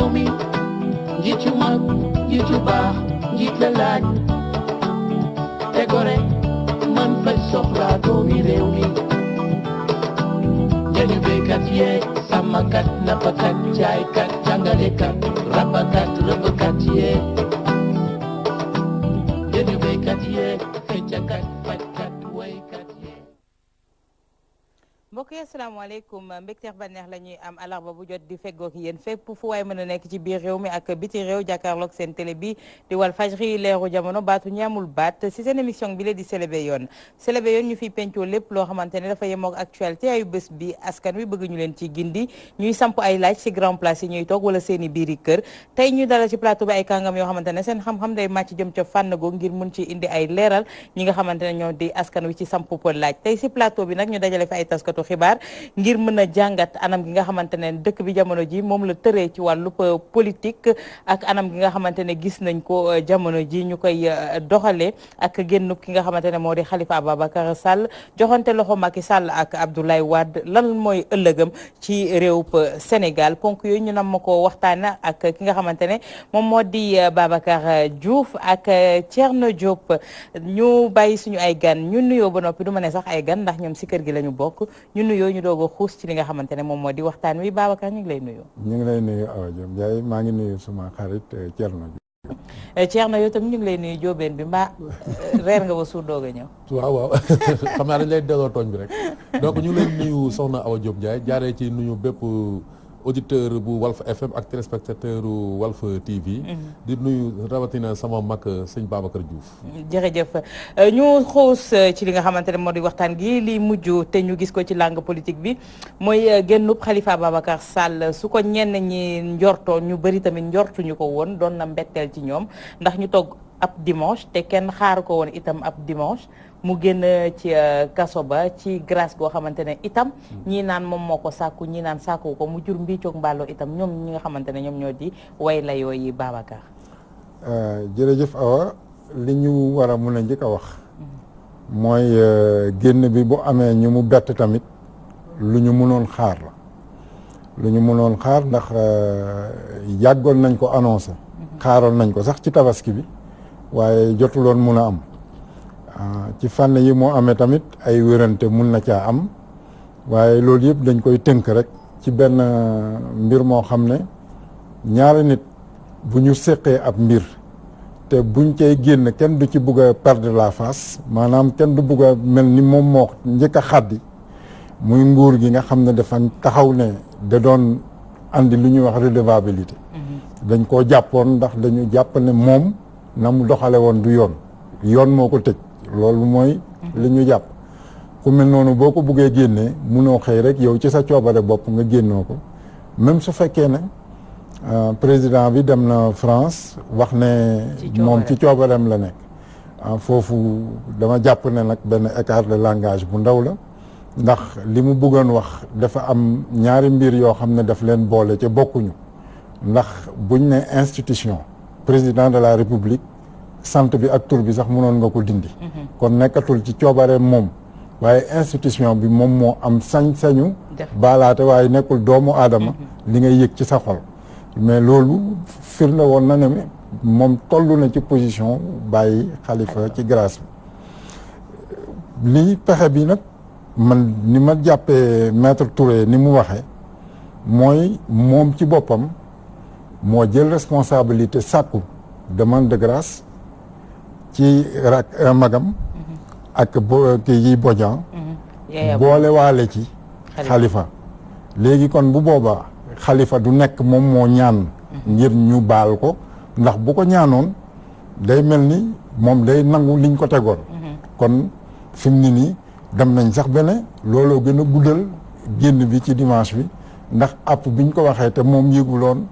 réew mi njiit yu mag njiit yu baax njiit la laaj te gore man faj soxla doomi réew mi njëriñu béykat yeeg sàmmkat nappkat jaaykat jàngalekat rabakat rëbbkat yeeg njëriñu béykat yeeg feccakat fajkat waykat yeeg. mbokk yi asalaamaaleykum mbégteex bànneex la ñuy am alarba bu jot di feggoog yéen fépp fu waay mën a nekk ci biir réew mi ak biti réew jàkkaarloog seen télé bi di Walfadjri leeru jamono baatu ñaamul baat si seen émission bi la di Selebe Yoon Selebe Yoon ñu fiy pencoo lépp loo xamante ne dafa yemoog actualité ayu bés bi askan wi bëgg ñu leen ci gindi ñuy samp ay laaj si grand place yi ñuy toog wala seen i biiri kër tey ñu dala ci plateau bi ay kàngam yoo xamante ne seen xam-xam day màcc jëm ca fànn go ngir mun ci indi ay leeral ñi nga xamante ne ñoo di askan wi ci samp laaj tey si plateau bi nag ñu dajale fi ay taskatu xibaar ngir mën a jàngat anam gi nga xamante ne dëkk bi jamono ji moom la tëree ci wàllu politique ak anam gi nga xamante ne gis nañ ko jamono ji ñu koy doxalee ak génn ki nga xamante ne moo di Khalifa Ababacar Sall joxante loxo Macky Sall ak Abdoulaye Wade lan mooy ëllëgam ci réew Sénégal ponk yooyu ñu nam ma ko waxtaana ak ki nga xamante ne moom moo di Babacar Diouf ak Thierno Diop ñu bàyyi suñu ay gan ñu nuyoo ba noppi du ma ne sax ay gan ndax ñoom si kër gi la ñu bokk ñu nuyoo ñu doog a xuus ci li nga xamante ne moom moo di waxtaan wi Babacar ñu ngi lay nuyu. ñu ngi lay nuyu Awa Diop Ndiaye maa ngi nuyu suma xarit Thierno Diop. Thierno yow tam ñu ngi lay nuyu jóobeen bi mbaa reer nga ba suur doog a ñëw. waaw xam naa dañ lay delloo tooñ bi rek donc ñu ngi lay nuyu soxna Awa Diop Ndiaye jaaree ci nuyu bépp auditeur bu Walf FM ak téléspectateur bu Walf TV. di nuyu rawatina sama mag sëñ Babacar Diouf. jërëjëf ñu xuus ci li nga xamante ne moo di waxtaan gi li mujj te ñu gis ko ci langue politique bi mooy génnub Khalifa Ababacar Sall su ko ñenn ñi njortoo ñu bëri tamit njortuñu ko woon doon na mbetteel ci ñoom ndax ñu toog ab dimanche te kenn xaaru ko woon itam ab dimanche mu génn ci kaso ba ci grâce goo xamante ne itam ñii naan moom moo ko sàkku ñii naan sàkku ko mu jur mbiicoog mbàlloo itam ñoom ñi nga xamante ne ñoom ñoo di way la yooyu Babacar. jërëjëf Awa li ñu war a mun a njëkk a wax mooy génn bi bu amee ñu mu bett tamit lu ñu mënoon xaar la lu ñu mënoon xaar ndax yàggoon nañ ko annoncé xaaroon nañ ko sax ci tabaski bi waaye jotuloon mun a am ci fànn yi moo amee tamit ay wérante mun na caa am waaye loolu yëpp dañ koy tënk rek ci benn mbir moo xam ne ñaari nit bu ñu séqee ab mbir te buñ cay génn kenn du ci bugg a perdre la face maanaam kenn du bugg a mel ni moom moo njëkk a xaddi muy nguur gi nga xam ne dafa taxaw ne da doon andi lu ñuy wax redevabilité dañ koo jàppoon ndax dañu jàpp ne moom na mu doxale woon du yoon moo ko tëj loolu mooy li ñu jàpp ku mel noonu boo ko buggee génnee munoo xëy rek yow ci sa coobare bopp nga génnoo ko même su fekkee ne président bi dem na France wax ne moom ci coobareem la nekk foofu dama jàpp ne nag benn écart de langage bu ndaw la ndax li mu bëggoon wax dafa am ñaari mbir yoo xam ne daf leen boole ca bokkuñu ndax buñ ne institution président de la république sant bi ak tur bi sax mënoon nga ko dindi kon nekkatul ci coobareem moom waaye institution bi moom moo am sañ-sañu baalaate waaye nekkul doomu aadama li ngay yëg ci sa xol mais loolu firnde woon na ne moom toll na ci position bàyyi Khalifa ci grâce bi lii pexe bi nag man ni ma jàppee maître Touré ni mu waxee mooy moom ci boppam moo jël responsabilité sàkku demande de grâce ci rak magam ak kii yi Bodian boole waale ci Khalifa léegi kon bu boobaa Khalifa du nekk moom moo ñaan ngir ñu baal ko ndax bu ko ñaanoon day mel ni moom day nangu liñ ko tegoon kon fi mu ne nii dem nañ sax bene looloo gën a guddal génn bi ci dimanche bi ndax app biñ ko waxee te moom yëguloon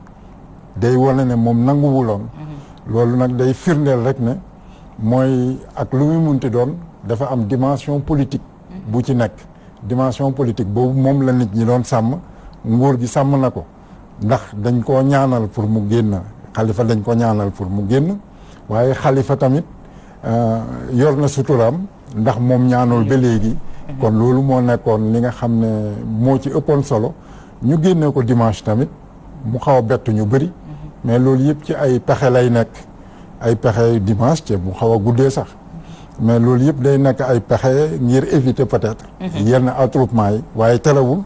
day wane ne moom nanguwuloon loolu nag day firndeel rek ne mooy ak lu muy munti doon dafa am dimension politique bu ci nekk dimension politique boobu moom la nit ñi doon sàmm nguur gi sàmm na ko ndax dañ koo ñaanal pour mu génn Khalifa dañ ko ñaanal pour mu génn waaye Khalifa tamit yor na suturaam ndax moom ñaanul ba léegi kon loolu moo nekkoon li nga xam ne moo ci ëppoon solo ñu génnee ko dimanche tamit mu xaw a bett ñu bëri mais loolu yëpp ci ay pexe lay nekk ay pexe dimanche te bu xaw a guddee sax mais loolu yëpp day nekk ay pexe ngir éviter peut-être yenn attroupement yi waaye terewul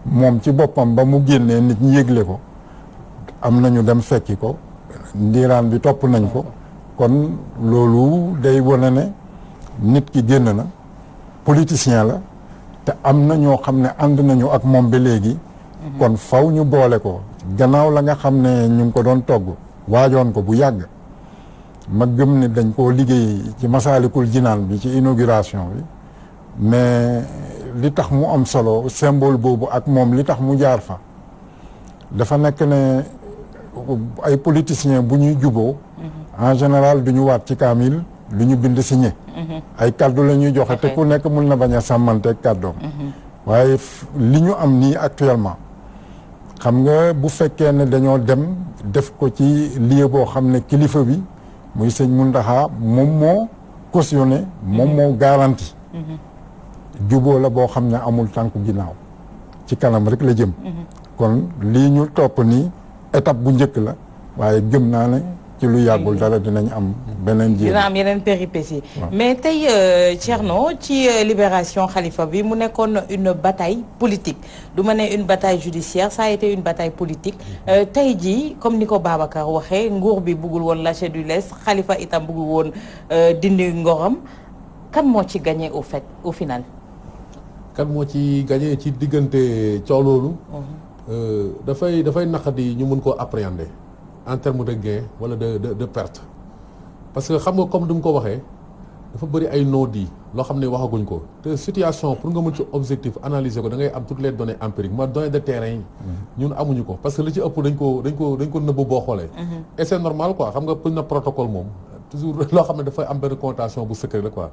moom ci boppam ba mu génnee nit ñi yëgle ko am nañu dem fekki ko ndiiraan bi topp nañ ko kon loolu day wane ne nit ki génn na politicien la te am na ñoo xam ne ànd nañu ak moom ba léegi kon faw ñu boole ko gannaaw la nga xam ne ñu ngi ko doon togg waajoon ko bu yàgg ma gëm ne dañ koo liggéey ci Masaalikul Jinaan bi ci inauguration bi mais li tax mu am solo symbole boobu ak moom li tax mu jaar fa dafa nekk ne ay politiciens bu ñuy juboo en général du ñu waat ci kaamil lu ñu bind signé ay kaddu la ñuy joxe te ku nekk mun na bañ a sàmmanteeg kàddoom waaye li ñu am nii actuellement xam nga bu fekkee ne dañoo dem def ko ci lieu boo xam ne kilifa bi muy sëñ Mountakha moom moo cautionné moom moo garanti juboo la boo xam ne amul tànku ginnaaw ci kanam rek la jëm kon lii ñu topp nii étape bu njëkk la waaye gëm naa ne ci lu yàggul dara dinañ am beneen jéem dina am yeneen péripéties mais tey Thierno ci libération Khalifa bi mu nekkoon une bataille politique du ma ne une bataille judiciaire ça a été une bataille politique tey jii comme ni ko Babacar waxee nguur bi bëggul woon lâcher du lest Khalifa itam bëggul woon dindi ngoram kan moo ci gagné au final kan moo ci gagné ci diggante coow loolu dafay naqadi ñu mun koo appréhender en termes de gain wala de perte parce que xam nga comme du mu ko waxee dafa bëri ay non-dits loo xam ne waxaguñ ko te situation pour nga mën ci objectif analyser ko da ngay am toutes les données empiriques ma données de terrain yi ñun amuñu ko parce que li ci ëpp dañ ko nëbb boo xoolee et c'est normal quoi xam nga pour na protocole moom toujours loo xam ne dafay am benn connotation bu secret la quoi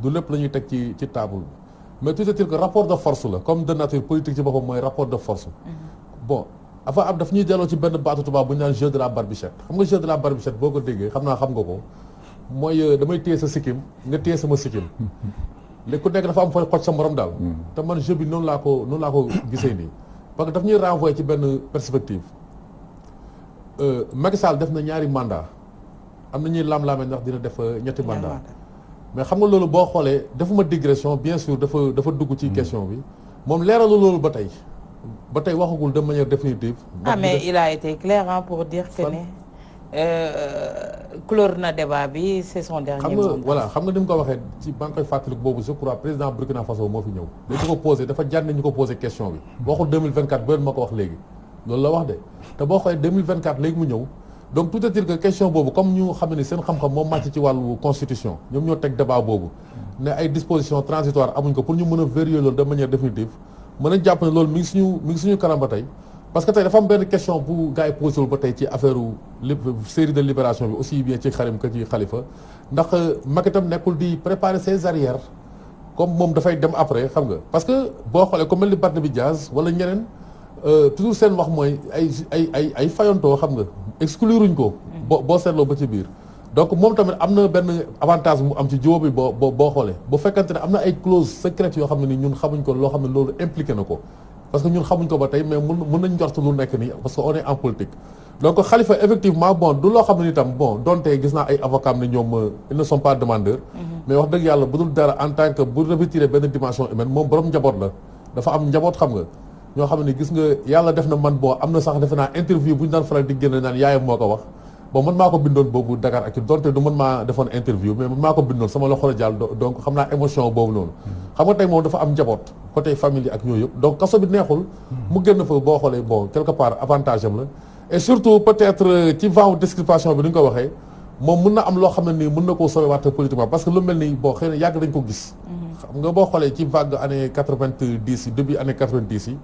du lépp la ñuy teg ci table mais toujours est-il que rapport de force la comme de nature politique ci boppam mooy rapport de force bon afa am daf ñuy delloo ci benn baatu tubaab bu ñu naan jeu de la barbichette xam nga jeu de la barbichette boo ko déggee xam nga ko mooy damay téye sa sikkim nga téye sama sikkim léegi ku nekk dafa am fooy xoj sa morom daal te man jeu bi noonu laa ko gisee nii parce que daf ñuy renvoyer ci benn perspective Macky Sall def na ñaari mandat am na ñuy laam-laamee ndax dina def ñetti mandat mais xam nga loolu boo xoolee defuma digression bien sûr dafa dugg ci question bi moom leeralu loolu ba tey waxagul de manière définitive. mais il a été clair pour dire que ne clore na débat bi c'est son dernier mot. xam nga ni mu ko waxee ci maa ngi koy fàttaliku boobu je crois président Burkina Faso moo fi ñëw. dañu ko posé dafa jar ne ñu ko posé question bi. waxul 2024 ba ma ko wax léegi loolu la wax de te boo xoolee 2024 léegi mu ñëw donc tout est-il que question boobu comme ñu xam ne seen xam-xam moom màcc ci wàllu constitution ñoom ñoo teg débat boobu ne ay dispositions transitoires amuñ ko pour ñu mën a vérifier loolu de manière définitive. mën a jàpp ne loolu mi ngi suñu kanam ba tey parce que tey dafa am benn question bu gars yi posé wul ba tey ci affaire série de libération bi aussi bien ci Karim que ci Khalifa ndax Macky tam nekkul di préparer ses arrières comme moom dafay dem après xam nga parce que boo xoolee comme mel ni Barthélémy Dias wala ñeneen toujours seen wax mooy ay fayantoo xam nga excluruñ ko boo seetloo ba ci biir donc moom tamit am na benn avantage mu am ci jiw bi boo xoolee bu fekkante ne am na ay clauses secrètes yoo xam ne ni ñun xamuñ ko loo xam ne loolu impliqué na ko parce que ñun xamuñ ko ba tey mais mën nañ njort lu nekk nii parce que on est en politique. donc Khalifa effectivement bon du loo xam ne ni tam bon donte gis naa ay avocats ne ñoom ils ne sont pas demandeurs. mais wax dëgg yàlla bu dul dara en tant que bu revêtir benn dimension humaine moom borom njaboot la dafa am njaboot xam nga ñoo xam ne gis nga yàlla def na man bon am na sax defe naa interview bu ñu daan faral di génne naan yaayam moo ko wax. bon man maa ko bindoon boobu Dakar ak donte du man maa defoon interview mais man maa ko bindoon sama loxo la jàll donc xam naa émotion boobu noonu xam nga tey moom dafa am njaboot côté famille ak yooyu yëpp donc kaso bi neexul mu génn fa boo xoolee bon quelque part avantage am la et surtout peut-être ci vague d'exculpation bi ni ñu ko waxee moom mun na am loo xam ne nii mun na koo sauvewaat politiquement parce que lu mel ni bon xëy na yàgg dañ ko gis xam nga boo xoolee ci vague année 90 yi début année 90 yi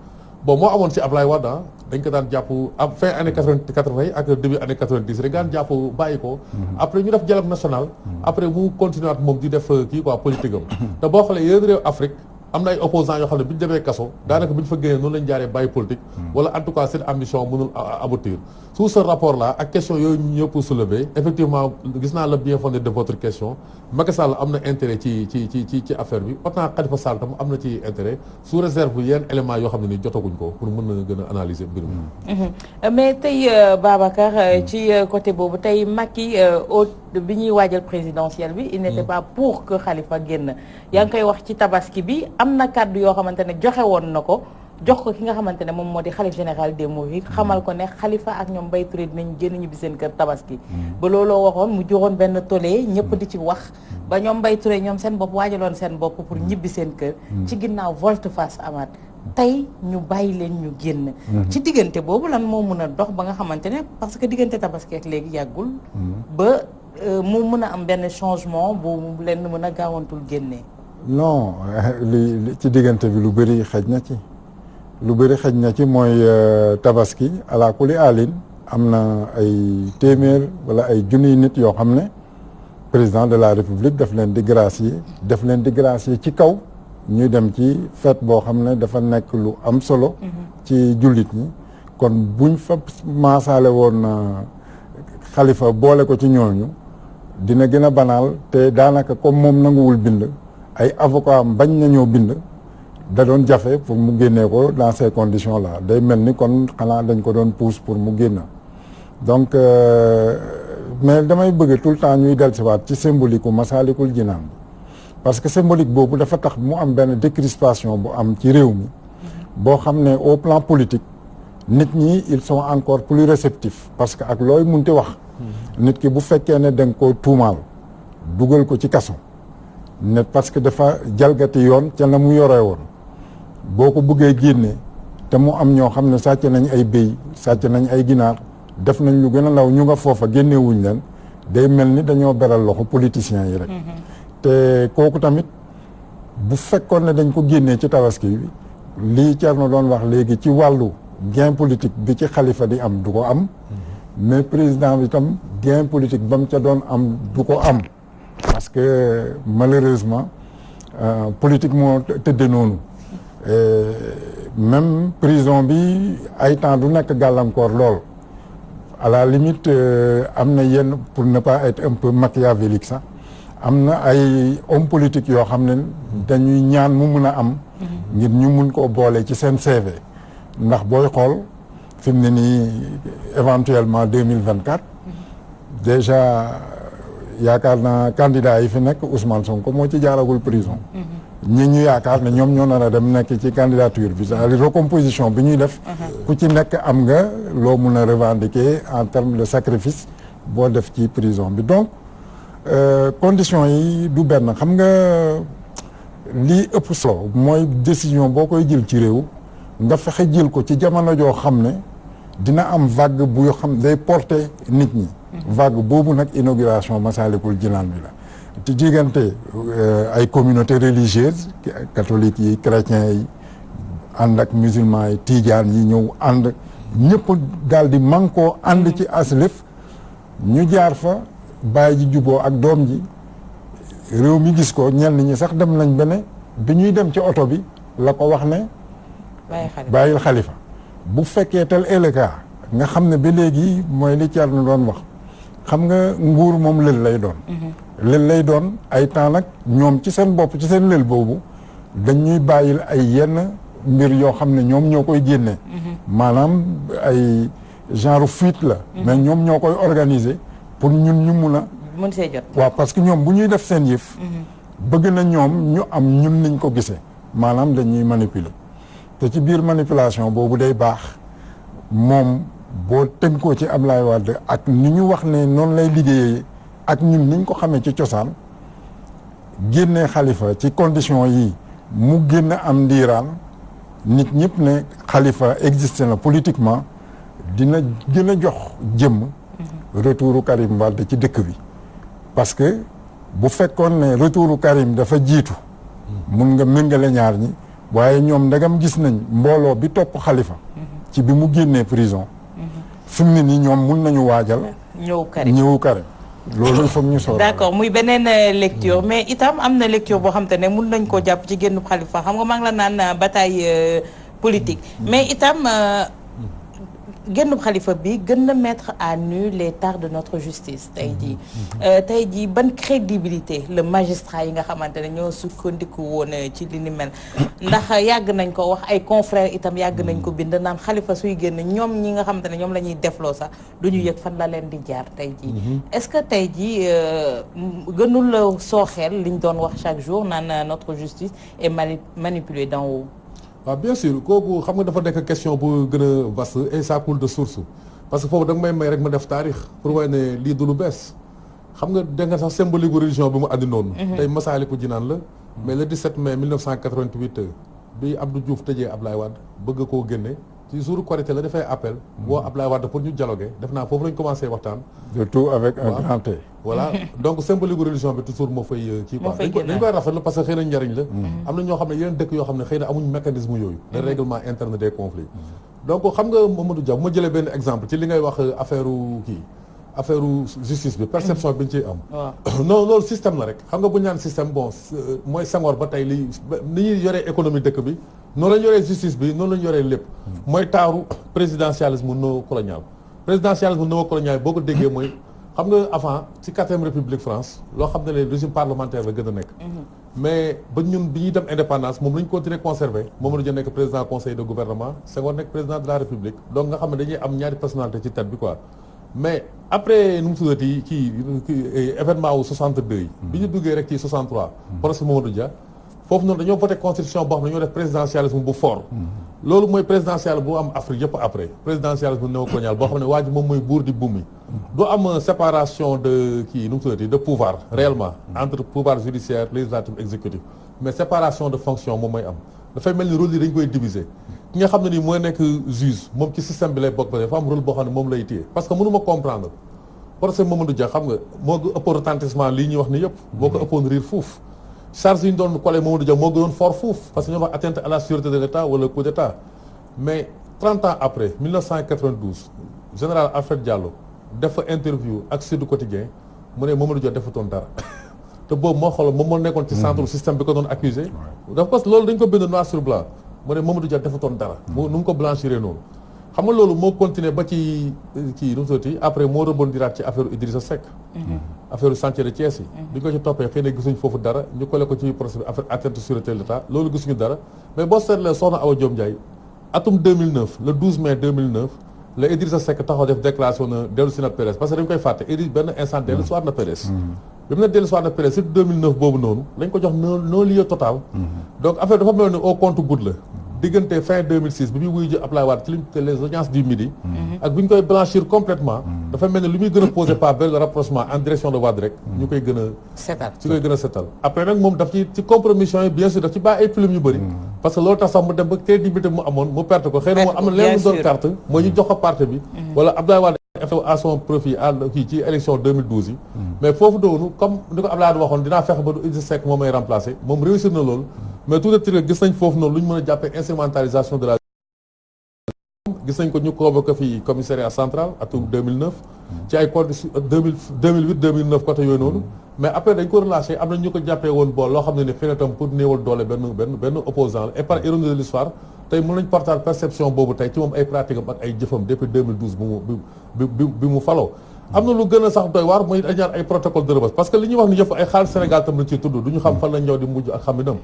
bon moo amoon ci Ablaye Wade dañ ko daan jàpp fin année 80 ak début année 90 rek daan jàpp bàyyi ko après ñu def dialogue national après mu continuer at moom di def kii quoi politique am te boo xoolee yeneen réew Afrique am na ay opposants yoo xam ne bi ñu demee kaso daanaka bi ñu fa génnee noonu lañ jaaree bàyyi politique wala en tout cas seen ambition mënul aboutir sous ce rapport là ak question yooyu ñëpp soulevé effectivement gis naa le bien fondé de votre question Macky Sall am na intérêt ci affaire bi autant Khalifa Sall tam am na ci intérêt sous réserve yenn éléments yoo xam ne ni jotaguñ ko pour mën na gën a analyser mbir mi. mais tey Babacar ci côté boobu tey Macky bi ñuy waajal présidentielle bi il n'était pas pour que Khalifa génn yaa ngi koy wax ci tabaski bi am na kàddu yoo xamante ne joxe woon na ko jox ko ki nga xamante ne moom moo di xalif général des mourides xamal ko ne Khalifa ak ñoom Mbaye Touré dinañ génn ñibbi seen kër tabaski ba looloo waxoon mu juróon benn tollé ñëpp di ci wax ba ñoom Mbaye Touré ñoom seen bopp waajaloon seen bopp pour ñibbi seen kër ci ginnaaw volte-face amaat tey ñu bàyyi leen ñu génn ci diggante boobu lan moo mën a dox ba nga xamante ne parce que diggante tabaski ak léegi yàggul ba mu mën a am benn changement bu leen mën a gaawantul génnee non li ci diggante bi lu bëri xëj na ci mooy tabaski ala kuli alin am na ay téeméer wala ay junniy nit yoo xam ne président de la république daf leen di gracier ci kaw ñuy dem ci fête boo xam ne dafa nekk lu am solo ci jullit ñi kon buñ fa maasaale woon Khalifa boole ko ci ñooñu dina gën a banaal te daanaka comme moom nanguwul bind ay avocat am bañ nañoo bind da doon jafe pour mu génnee ko dans ces conditions là day mel ni kon xanaa dañ ko doon pousse pour mu génn donc mais damay bëgg tout le temps ñuy dellusiwaat ci symbolique u Masaalikul Jinaan parce que symbolique boobu dafa tax mu am benn décrispation bu am ci réew mi boo xam ne au plan politique nit ñi ils sont encore plus réceptifs parce que ak looy munti wax nit ki bu fekkee ne da nga ko tuumaal dugal ko ci kaso ne parce que dafa jalgati yoon ca na mu yoree woon boo ko bëggee génne te mu am ñoo xam ne sàcc nañ ay béy sàcc nañ ay ginaar def nañ lu gën a ndaw ñu nga foofa génnewuñ leen day mel ni dañoo beral loxo politiciens yi rek te kooku tamit bu fekkoon ne dañ ko génnee ci tabaski bi lii Thierno doon wax léegi ci wàllu gain politique bi ci Khalifa di am du ko am mais président bi tam gain politique ba mu ca doon am du ko am parce que malheureusement politique moo tëdde noonu même prison bi ay temps du nekk gàllankoor lool à la limite am na yenn pour ne pas être un peu machiavélique sax am na ay homme politique yoo xam ne dañuy ñaan mu mun a am ngir ñu mun koo boole ci seen CV ndax booy xool fi mu ne nii éventuellement 2024 déjà yaakaar naa candidat yi fi nekk Ousmane Sonko moo ci jaaragul prison ñi ñu yaakaar ne ñoom ñoo nar a dem nekk ci candidature bi c'est-à-dire recomposition bi ñuy def ku ci nekk am nga loo mun a revendiquer en termes de sacrifice boo def ci prison bi donc conditions yi du benn xam nga lii ëpp solo mooy décision boo koy jël ci réew nga fexe jël ko ci jamono joo xam ne dina am vague bu xam day porter nit ñi vague boobu nag inauguration Masaalikul Jinaan bi la ci diggante ay communautés religieuses catholiques yi chrétiens yi ànd ak musulmans yi tijaan yi ñëw ànd ñëpp daal di mànkoo ànd ci aslëf ñu jaar fa bàyyi ji juboo ak doom ji réew mi gis ko ñenn ñi sax dem nañ bene bi ñuy dem ci oto bi la ko wax ne bàyyil Khalifa bu fekkee tel est le cas nga xam ne ba léegi mooy li Thierno doon wax xam nga nguur moom lël lay doon lël lay doon ay temps nag ñoom ci seen bopp ci seen lël boobu dañuy bàyyil ay yenn mbir yoo xam ne ñoom ñoo koy génne maanaam ay genre fuite la mais ñoom ñoo koy organiser pour ñun ñu mun a mën see jot waaw parce que ñoom bu ñuy def seen yëf bëgg na ñoom ñu am ñun niñ ko gisee maanaam dañuy manipuler te ci biir manipulation boobu day baax moom boo tënkoo ci Ablaye Wade ak ni ñu wax ne noonu lay liggéeyee ak ñun niñ ko xamee ci cosaan génnee Khalifa ci condition yi mu génn am ndiiraan nit ñëpp ne Khalifa existe na politiquement dina gën a jox jëmm retouru Karim Wade ci dëkk bi parce que bu fekkoon ne retouru Karim dafa jiitu mun nga méngale ñaar ñi waaye ñoom ndegam gis nañ mbooloo bi topp Khalifa ci bi mu génnee prison fi mu ne nii ñoom mun nañu waajal ñëwu Karim loolu il faut ñu sóor d'accord muy beneen lecture mais itam am na lecture boo xam te ne mun nañ koo jàpp ci génn Khalifa xam nga maa ngi la naan bataille politique mais itam génnub Khalifa bi gën na mettre à nu les tares de notre justice tey jii ban crédibilité le magistrat yi nga xamante ne ñoo sukkandiku woon ci li ni mel ndax yàgg nañ ko wax ay confrères itam yàgg nañ ko bind naan Khalifa suy génn ñoom ñi nga xamante ne ñoom la ñuy defloo sax du ñu yëg fan la leen di jaar tey jii est-ce que tey jii gënul sooxeel liñ doon wax chaque jour naan notre justice est manipulée d'en haut. waaw bien sûr kooku xam nga dafa nekk question bu gën a vaste et ça coule de source parce que foofu da nga may rek ma def taarix pour wane ne lii du lu bees xam nga dégg nga sax symbolique bu religion bi mu andi noonu. tey Masaalikul Jinaan la mais le 17 mai 1988 bi Abdou Diouf tëjee Ablaye Wade bëgg koo génne ci jour Korité la dafay appel woo Ablaye Wade pour ñu dialoguer def naa foofu lañ commencé waxtaan. de tout avec un grand T. voilà donc symbolique religion bi toujours moo fay kii quoi dañ koy rafetlu parce que xëy na njariñ la am na ñoo xam ne yeneen dëkk yoo xam ne xëy na amuñ mécanisme yooyu le règlement interne des conflits donc xam nga Mamadou Dia bu ma jëlee benn exemple ci li ngay wax affaire justice bi perception bi ñu ciy am non loolu système la rek xam nga bu ñu naan système bon mooy Senghor ba tey li ñuy yoree économie dëkk bi noonu lañ yoree justice bi noonu lañ yoree lépp mooy taaru présidentialisme néocolonial présidentialisme néocolonial boo ko déggee mooy xam nga avant ci 4e république France loo xam ne le régime parlementaire la gën a nekk mais ba ñun bi ñuy dem indépendance moom la ñu continuer conserver Mamadou Dia nekk président conseil de gouvernement Senghor nekk président de la république donc nga xam ne dañuy am ñaari personnalité ci tête bi quoi mais après nu mu tuddati kii événement wu 62 yi bi ñu duggee rek ci 63 procès Mamadou Dia foofu noonu dañoo voté constitution boo xam ne dañoo def présidentialisme bu fort loolu mooy présidentiel bu am Afrique yëpp après présidentialisme néocolonial boo xam ne waa ji moom mooy buur di bumi du am séparation de kii nu mu tuddati de pouvoir réellement entre pouvoir judiciaire législatif exécutif mais séparation de fonction moom mooy am dafay mel ni rôle yi dañ koy diviser ki nga xam ne nii mooy nekk juge moom ci système bi lay bokk ba dafa am rôle boo xam ne moom lay téye parce que mënu ma comprendre procès Mamadou Dia xam nga moo ko ëppoon retentissement lii ñuy wax ni yëpp moo ko ëppoon riir fuuf charge yi ñu doon collé Mamadou Dia moo gënoon fort fuuf parce que ñoo wax atteinte à la sûreté de l'État wala coup d'État mais 30 ans après 1992 général Alfred Diallo def fa interview ak Sud Quotidien mu ne Mamadou Dia defutoon dara te boobu moo xool moom moo nekkoon ci centre système bi ko doon accusé dafa parce que loolu dañ ko bind noir sur blanc mu ne Mamadou Dia defutoon dara nu mu ko blanchiré noonu xam nga loolu moo continué ba ci kii nu mu tuddati après moo rebondiraat ci affaire Idrissa Seck affaire chantier de Thiès yi bi ñu ko ci toppee xëy na gisuñ foofu dara ñu collé ko ci procès bi affaire atteinte sûreté de l'État loolu gisuñu dara mais boo seetlee soxna Awa Diop Ndiaye atum 2009 le 12 mai 2009 la Idrissa Seck taxaw def déclaration na dellu si na PDS parce que dañ koy fàtte Idrissa benn instant dellu si waat na PDS bi mu ne dellu si waat na PDS surtout 2009 boobu noonu lañ ko jox non lieu total donc affaire dafa mel ni au compte goutte la diggante fin 2006 bi muy wuyu ji Ablaye Wade ci liñ te les audiences du midi ak bi ñu koy blanchir complètement dafa mel ni lu muy gën a posé par vers le rapprochement en direction de Wade rek ñu koy gën a setal ci koy gën a setal après nag moom daf ci compromission yi bien sûr daf ci bàyyi ay plumes yu bëri parce que loolu tax sax mu dem ba crédibilité mu amoon mu perte ko xëy na moom am na leen doon carte mooy ñu jox ko parti bi wala Ablaye Wade à son profit kii ci élection 2012 yi mais foofu doonu comme ni ko Ablaye Wade waxoon dinaa fexe ba du Idrissa Seck moom may remplacer moom réussir na loolu mais tout de suite gis nañ foofu noonu lu ñu mën a jàppee instrumentalisation de la gis nañ ko ñu convoqué fii commissariat central atum 2009 ci ay conditions 2008 2009 côté yooyu noonu mais après dañ ko relâché am na ñu ko jàppee woon bool loo xam ne ni xëy na tam pour néewal doole benn opposant la et par ironie de l'histoire tey mën nañ porter perception boobu tey ci moom ay pratique am ak ay jëfam depuis 2012 bi mu faloo am na lu gën a sax doy waar mooy dañ ñaan ay protocole de Rebeuss parce que li ñuy wax ni yëpp ay xaalis Sénégal tam lañ ciy tudd du ñu xam fan lañ ñëw di mujj ak xam inam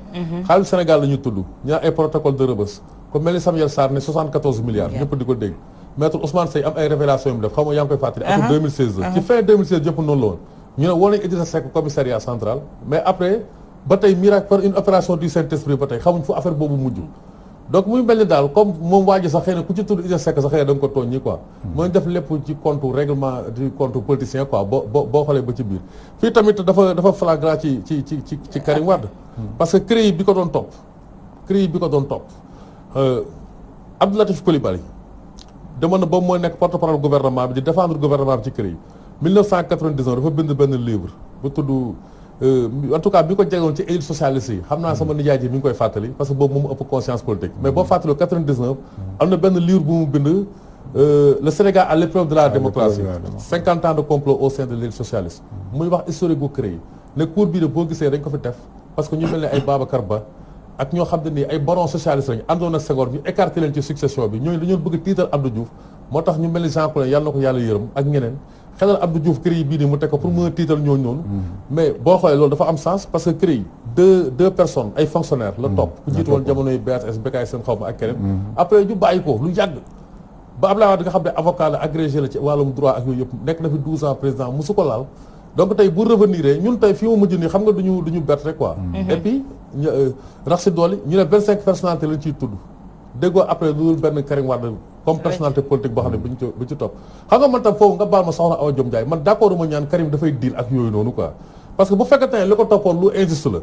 xaalis Sénégal la ñuy tudd ñu naan ay protocole de Rebeuss comme mel ni Samuel Sarr ne 74 milliards ñëpp di ko dégg maître Ousmane Seye am ay révélation yu mu def xam nga yaa ngi koy fàttali atum 2016 la ci fin 2016 yëpp noonu la woon ñu ne woo nañ Idrissa Seck commissariat central mais après ba tey miracle par une opération du Saint-Esprit ba tey xamuñ fu affaire boobu mujj donc muy mel ni daal comme moom waa ji sax xëy na ku ci tudd Idrissa Seck sax xëy na da nga ko tooñ ñi quoi mooy def lépp ci compte règlement du compte politicien quoi boo xoolee ba ci biir fii tamit dafa flagrant ci Karim Wade parce que CREI bi ko doon topp Abdou Latif Coulibaly demoon na ba mooy nekk porte-parole gouvernement bi di défendre gouvernement bi ci CREI 1999 dafa bind benn livre bu tudd en tout cas bi ko jegoon ci élite socialiste yi xam naa sama nijaay ji mi ngi koy fàttali parce que boobu moom ëpp conscience politique mais boo fàttaloo 99 am na benn livre bu mu bind le Sénégal à l'épreuve de la démocratie 50 ans de complot au sein de l'élite socialiste muy wax historique gu CREI ne cours bii de boo gisee dañ ko fi def parce que ñu mel ne ay Babacar Ba ak ñoo xam ne nii ay baron socialiste lañu àndoon ak Senghor ñu écarté leen ci succession bi ñooñu dañoo bëgg tiital Abdou Diouf moo tax ñu mel ni Jean Collin yàlla na ko yàlla yërëm ak ñeneen xelal Abdou Diouf CREI bii nii mu teg ko pour mën a tiital ñooñu noonu mais boo xoolee loolu dafa am sens parce que CREI deux personnes ay fonctionnaires la topp ku jiitu woon jamonoy BHS Bécaye Sène xaw ma ak keneen après ñu bàyyi ko lu yàgg ba Abdoulaye Wade nga xam ne avocat la agrégé la ci wàllum droit ak yooyu yëpp nekk na fi 12 ans président musu ko laal donc tey bu revenir ñun tey fi mu mujj nii xam nga duñu bett rek quoi et puis rax si doole ñu ne 25 personnalités lañ ciy tudd déggoo après lu benn Karim Wade comme personnalité politique boo xam ne bu ci topp xam nga man tam foofu nga baal ma soxna Awa Diom Ndiaye man d'accord ma ñaan Karim dafay deal ak yooyu noonu quoi parce que bu fekkee ne li ko toppoon lu injuste la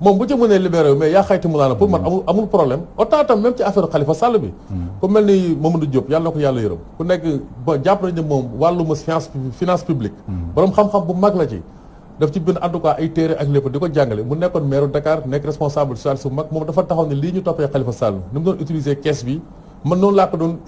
moom bu ci mënee libéré mais yaa xayti mu laa na pour man amul problème autant tam même ci affaire Khalifa Sall bi ku mel ni Mamadou Diop yàlla na ko yàlla yërëm ku nekk ba jàpp nañ ne moom wàlluma finance publique borom xam-xam bu mag la ci daf ci bind en tout cas ay téere ak lépp di ko jàngale mu nekkoon maire Dakar nekk responsable social su mag moom dafa taxaw ne lii ñu toppee Khalifa Sall ni mu doon utiliser caisse bi man noonu laa ko doon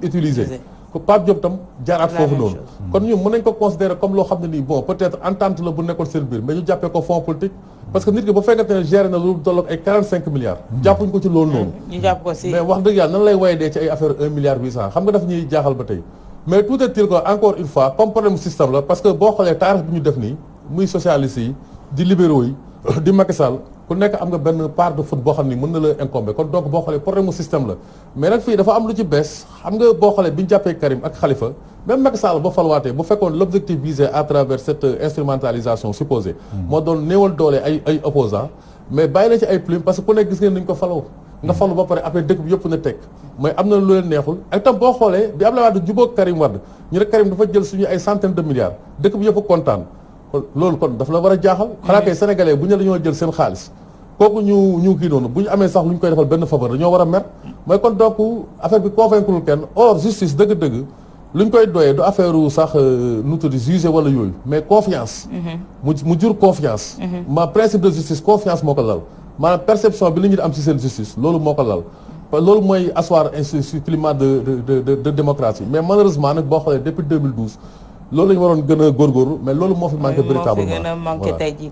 utiliser ko Pape Diop tam jaaraat foofu noonu kon ñun mën nañ ko considérer comme loo xam ne nii bon peut-être entente la bu nekkoon seen biir mais ñu jàppee ko fonds politique parce que nit ki ba fekkante ne géré na lu tolloog ay 45 milliards jàppuñ ko ci loolu noonu ñu jàpp ko si mais wax dëgg yàlla nan lay waye dee ci ay affaire 1 milliard 800 xam nga daf ñuy jaaxal ba tey mais tout est-il que encore une fois comme problème système la parce que boo xoolee taarix bi ñu def nii muy socialistes yi di libéraux yi di Macky Sall ku nekk am nga benn part de foot boo xam ni mën na la incomber kon donc boo xoolee problème mu système la mais nag fii dafa am lu ci bees xam nga boo xoolee bi ñu jàppee Karim ak Khalifa même Macky Sall ba falwaatee bu fekkoon l'objectif visé à travers cette instrumentalisation supposée moo doon néewal doole ay opposants mais bàyyi na ci ay plume parce que ku nekk gis ngeen ni ñu ko faloo nga falu ba pare après dëkk bi yëpp na teg mais am na lu leen neexul ak tam boo xoolee bi Abdoulaye Wade jubóog Karim Wade ñu ne Karim dafa jël suñu ay centaines de milliards dëkk bi yëpp kontaan kon loolu kon dafa la war a jaaxal xanaa kay sénégalais bu ñu dañoo jël seen xaalis kooku ñu kii noonu bu ñu amee sax lu ñu koy defal benn faveur dañoo war a mer mooy kon donc affaire bi convaincre kenn or justice dëgg-dëgg lu ñu koy doyee du affaire sax nu tuddi juger wala yooyu mais confiance mu jur confiance ma principe de justice confiance moo ko lal maanaam perception bi li ñu di am ci seen justice loolu moo ko lal loolu mooy asseoir ainsi climat de démocratie mais malheureusement nag boo xoolee depuis 2012 loolu la ñu waroon gën a góorgóorlu mais loolu moo fi manqué véritablement moo fi gën a manqué tey jii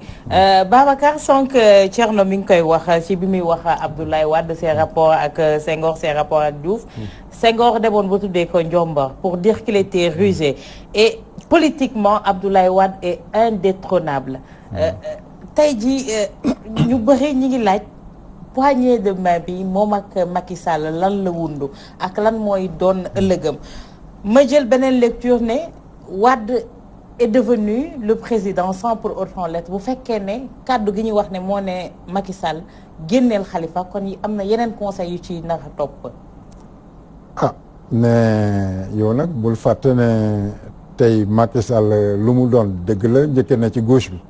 Babacar sànq Thierno mi ngi koy wax ci bi muy wax Abdoulaye Wade ses rapports ak Senghor ses rapports ak Diouf Senghor demoon ba tuddee ko Ndiomba pour dire qu'il était rusé et politiquement Abdoulaye Wade est indétrônable tey jii ñu bëri ñi ngi laaj poignée de main bi moom ak Macky Sall lan la wundu ak lan mooy doon ëllëgam ma jël beneen lecture ne Wade est devenu le président sans pour autant l'être bu fekkee ne kàddu gi ñuy wax ne moo ne Macky Sall génneel Khalifa kon yi am na yeneen conseil yu ci nar a topp. ne yow nag bul fàtte ne tey Macky Sall lu mu doon dëgg la njëkkee na ci gauche bi.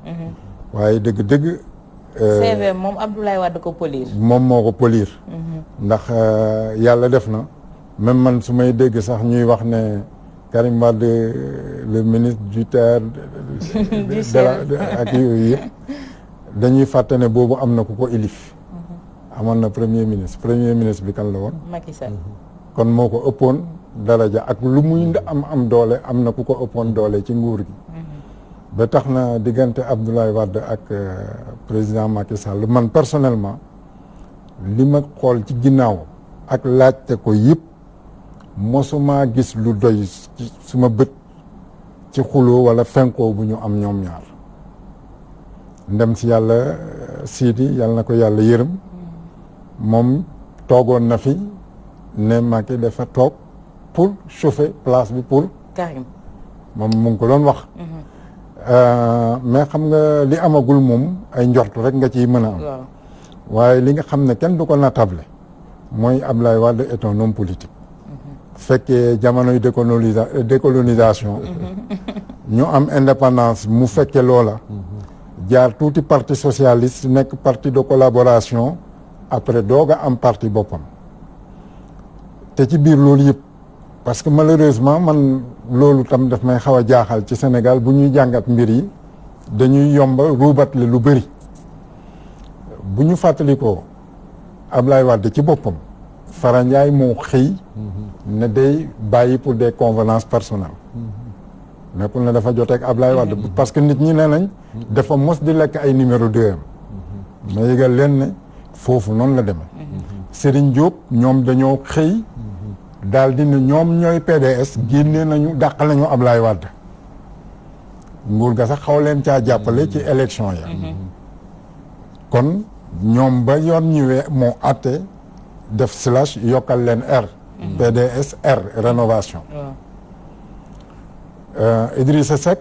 waaye dëgg-dëgg. CV moom Abdoulaye Wade ko polir. moom moo ko polir. ndax yàlla def na même man su may dégg sax ñuy wax ne. Karim Wade le ministre du terre ak yooyu yëpp dañuy fàtte ne boobu am na ku ko ilif amoon na premier ministre bi kan la woon Macky Sall kon moo ko ëppoon daraja ak lu muy am doole am na ku ko ëppoon doole ci nguur gi ba tax na diggante Abdoulaye Wade ak président Macky Sall man personnellement li ma xool ci ginnaaw ak laajte ko yëpp mosuma gis lu doy ci suma bët ci xuloo wala fenkoo bu ñu am ñoom ñaar ndem si yàlla siidi yàlla na ko yàlla yërëm moom toogoon na fi ne Macky dafa toog pour chauffer place bi pour Karim moom mu ngi ko doon wax mais xam nga li amagul moom ay njortu rek nga ciy mën a am waaye li nga xam ne kenn du ko natable mooy Abdoulaye Wade est un homme politique fekkee jamonoy décolonisation ñu am indépendance mu fekke loola jaar tuuti parti socialiste nekk parti de collaboration après doog a am parti boppam te ci biir loolu yëpp parce que malheureusement man loolu tam daf may xaw a jaaxal ci Sénégal bu ñuy jàngat mbir yi dañuy yomba ruubatle lu bëri bu ñu fàttalikoo Abdoulaye Wade ci boppam Fara Ndiaye moo xëy ne day bàyyi pour des convenances personnelles nekkul ne dafa joteeg Abdoulaye Wade parce que nit ñi nee nañ dafa mos di lekk ay numéro 2 am ma yëgal leen ne foofu noonu la demee Serigne Diop ñoom dañoo xëy daal di ne ñoom ñooy PDS génne nañu dàq nañu Ablaye Wade nguur ga sax xaw leen caa jàppale ci élection ya kon ñoom ba yoon ñëwee moo àtte def slash yokkal leen R PDS R rénovation Idrissa Seck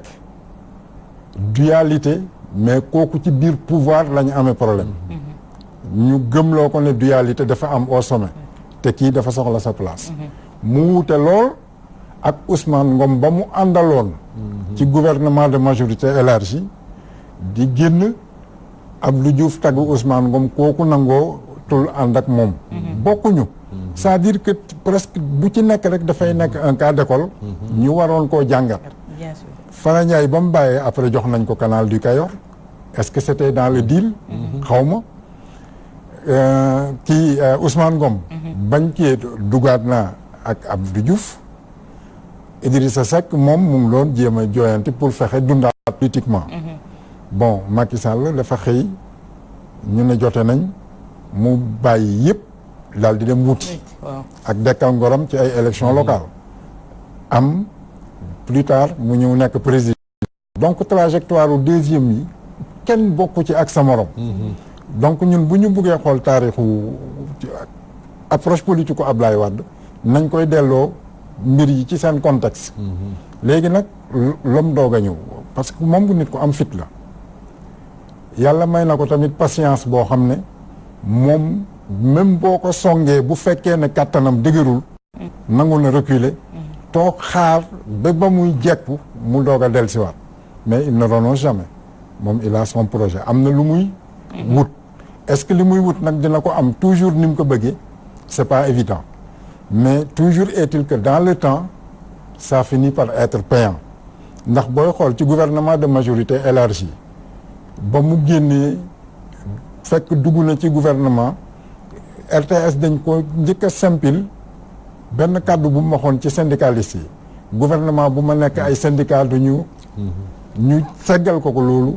dualité mais kooku ci biir pouvoir la ñu amee problème ñu gëmloo ko ne dualité dafa am au sommet te kii dafa soxla sa place mu wute lool ak Ousmane Ngom ba mu àndaloon ci gouvernement de majorité élargie di génn Abdou Diouf tagg Ousmane Ngom kooku nangoo tul ànd ak moom bokkuñu c'est-à-dire que presque bu ci nekk rek dafay nekk un cas d'école ñu waroon koo jàngat bien sûr. Fara Ndiaye ba mu bàyyee après jox nañ ko canal du Cayor est-ce que c'était dans le deal xaw ma kii Ousmane Ngom bañ kii dugaat naa ak Abdou Diouf Idrissa Seck moom mu ngi doon jéem a jooyanti pour fexe dundaat politiquement bon Macky Sall dafa xëy ñu ne jote nañ mu bàyyi yëpp daal di dem wuti ak dekkal ngoram ci ay élections locales am plus tard mu ñëw nekk président donc trajectoire u deuxième yi kenn bokku ci ak sa morom donc ñun bu ñu buggee xool taarixu approche politique u Ablaye Wade nañ koy delloo mbir yi ci seen contexte léegi nag lom doog a ñëw parce que moom bu nit ko am fit la yàlla may na ko tamit patience boo xam ne moom même boo ko songee bu fekkee ne kàttanam dëgërul nangu na reculer toog xaar ba muy jekku mu doog a dellusiwaat mais il ne renonce jamais moom il a son projet am na lu muy wut est-ce que li muy wut nag dina ko am toujours ni mu ko bëggee c'est pas évident mais toujours est-il que dans le temps ça finit par être payant ndax booy xool ci gouvernement de majorité élargie ba mu génnee fekk dugg na ci gouvernement RTS dañ ko njëkk a sempil benn kàddu bu ma waxoon ci syndicalistes yi gouvernement bu ma nekk ay syndicat ñu seggal ko loolu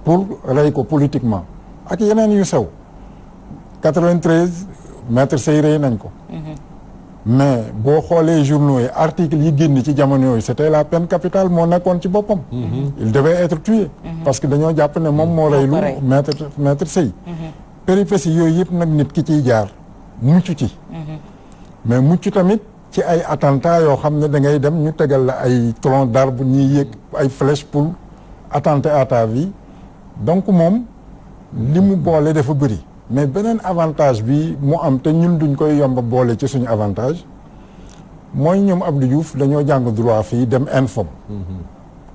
pour rey ko politiquement ak yeneen yu sew 93 maître Sey rey nañ ko mais boo xoolee journaux yi articles yi génn ci jamono yooyu c'était la peine capitale moo nekkoon ci boppam il devait être tué parce que dañoo jàpp ne moom moo reylu maître Sey péripéties yooyu yëpp nag nit ki ciy jaar mucc ci mais mucc tamit ci ay attentats yoo xam ne da ngay dem ñu tegal la ay tronc d'arbre ñuy yëg ay flèches pour attenter à ta vie donc moom li mu boole dafa bëri mais beneen avantage bi mu am te ñun duñ koy yomba boole ci suñu avantage mooy ñoom Abdou Diouf dañoo jàng droit fii dem INFOM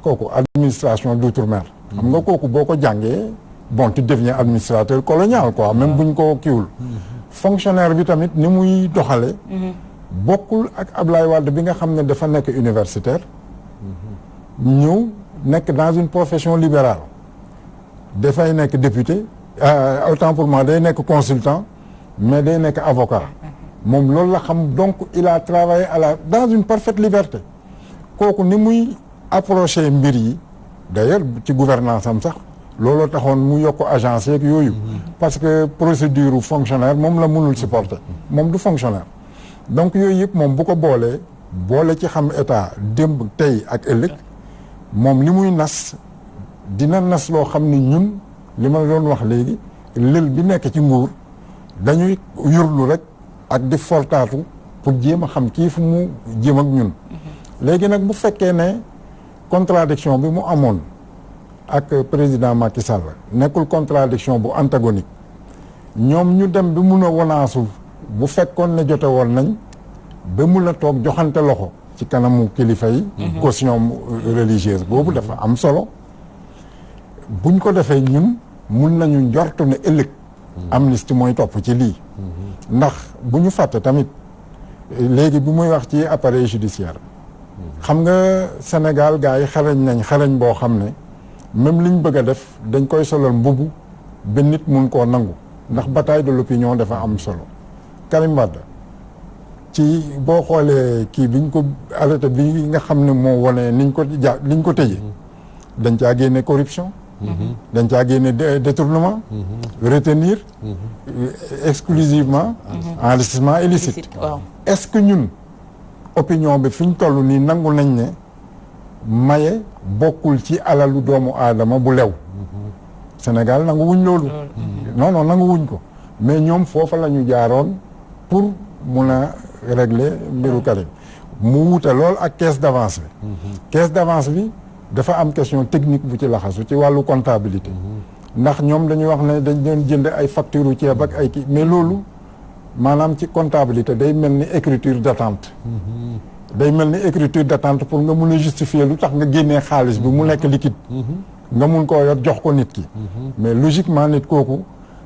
kooku administration d'outre-mer xam nga kooku boo ko jàngee bon tu deviens administrateur colonial quoi même buñ ko kiiwul fonctionnaire bi tamit ni muy doxale bokkul ak Ablaye Wade bi nga xam ne dafa nekk universitaire ñëw nekk dans une profession libérale dafay nekk député autant pour moi day nekk consultant mais day nekk avocat moom loolu la xam donc il a travaillé dans une parfaite liberté kooku ni muy approché mbir yi d'ailleurs ci gouvernance am sax looloo taxoon mu yokk agence yeeg yooyu parce que procédure fonctionnaire moom la mënul supporter moom du fonctionnaire donc yooyu yëpp moom bu ko boole ci xam état démb tey ak ëllëg moom li muy nas dina nas loo xam ni ñun li ma doon wax léegi lël bi nekk ci nguur dañuy yurlu rek ak di fortaatu pour jéem a xam kii fu mu jéem ak ñun léegi nag bu fekkee ne contradiction bi mu amoon ak président Macky Sall nekkul contradiction bu antagonique ñoom ñu dem bi mun a wanaasu bu fekkoon ne jote woon nañ ba mun a toog joxante loxo ci kanamu kilifa yi caution religieuse boobu dafa am solo buñ ko defee ñun mun nañu njortu ne ëllëg amnistie mooy topp ci lii ndax bu ñu fàtte tamit léegi bi muy wax ci appareil judiciaire xam nga Sénégal gars yi xarañ boo xam ne même liñ bëgg a def dañ koy solal mbubu ba nit mun koo nangu ndax bataille de l'opinion dafa am solo Karim Wade ci boo xoolee kii biñ ko arrêté bi nga xam ne moo wone liñ ko tëjee dañ caa génne corruption dañ caa génne détournement retenir exclusivement enrichissement illicite est-ce que ñun opinion bi fi ñu toll nii nangu nañ ne maye bokkul ci alalu doomu aadama bu lew. Sénégal nangu wuñ loolu. non nangu wuñ ko mais ñoom foofa la ñu jaaroon pour mun a régler mbiru Karim mu wute lool ak caisse d'avance bi. caisse d'avance bi dafa am question technique bu ci laxasu ci wàllu comptabilité. ndax ñoom dañuy wax ne dañ doon jënd ay facture ceeb ak ay kii mais loolu maanaam ci comptabilité day mel ni écriture d'attente. day mel ni écriture d'attente pour nga mun a justifier lu tax nga génnee xaalis bi mu nekk liquide. nga mun koo yor jox ko nit ki. mais logiquement nit kooku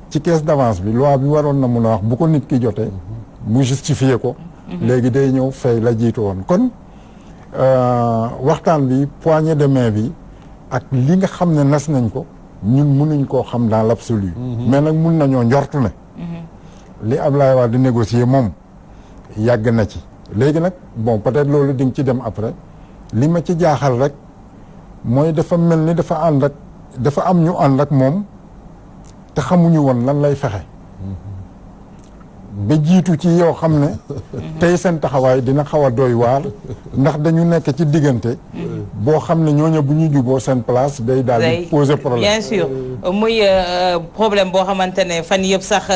ci caisse d'avance bi loi bi waroon na mun a wax bu ko nit ki jotee. mu justifier ko. léegi day ñëw fay la jiitu woon kon waxtaan bi poignée de main bi ak li nga xam ne nas nañ ko ñun mënuñ koo xam dans l'absolu. mais nag mun nañoo njortu ne. li Ablaye Wade di négocier moom yàgg na ci. léegi nag bon peut-être loolu di nga ci dem après li ma ci jaaxal rek mooy dafa mel ni dafa ànd ak dafa am ñu ànd ak moom te xamuñu woon lan lay fexe ba jiitu ci yoo xam ne tey seen taxawaay dina xaw a doy waar ndax dañu nekk ci diggante boo xam ne ñooñu bu ñu juboo seen place day daal di poser problème. bien sûr muy problème boo xamante ne fan yëpp sax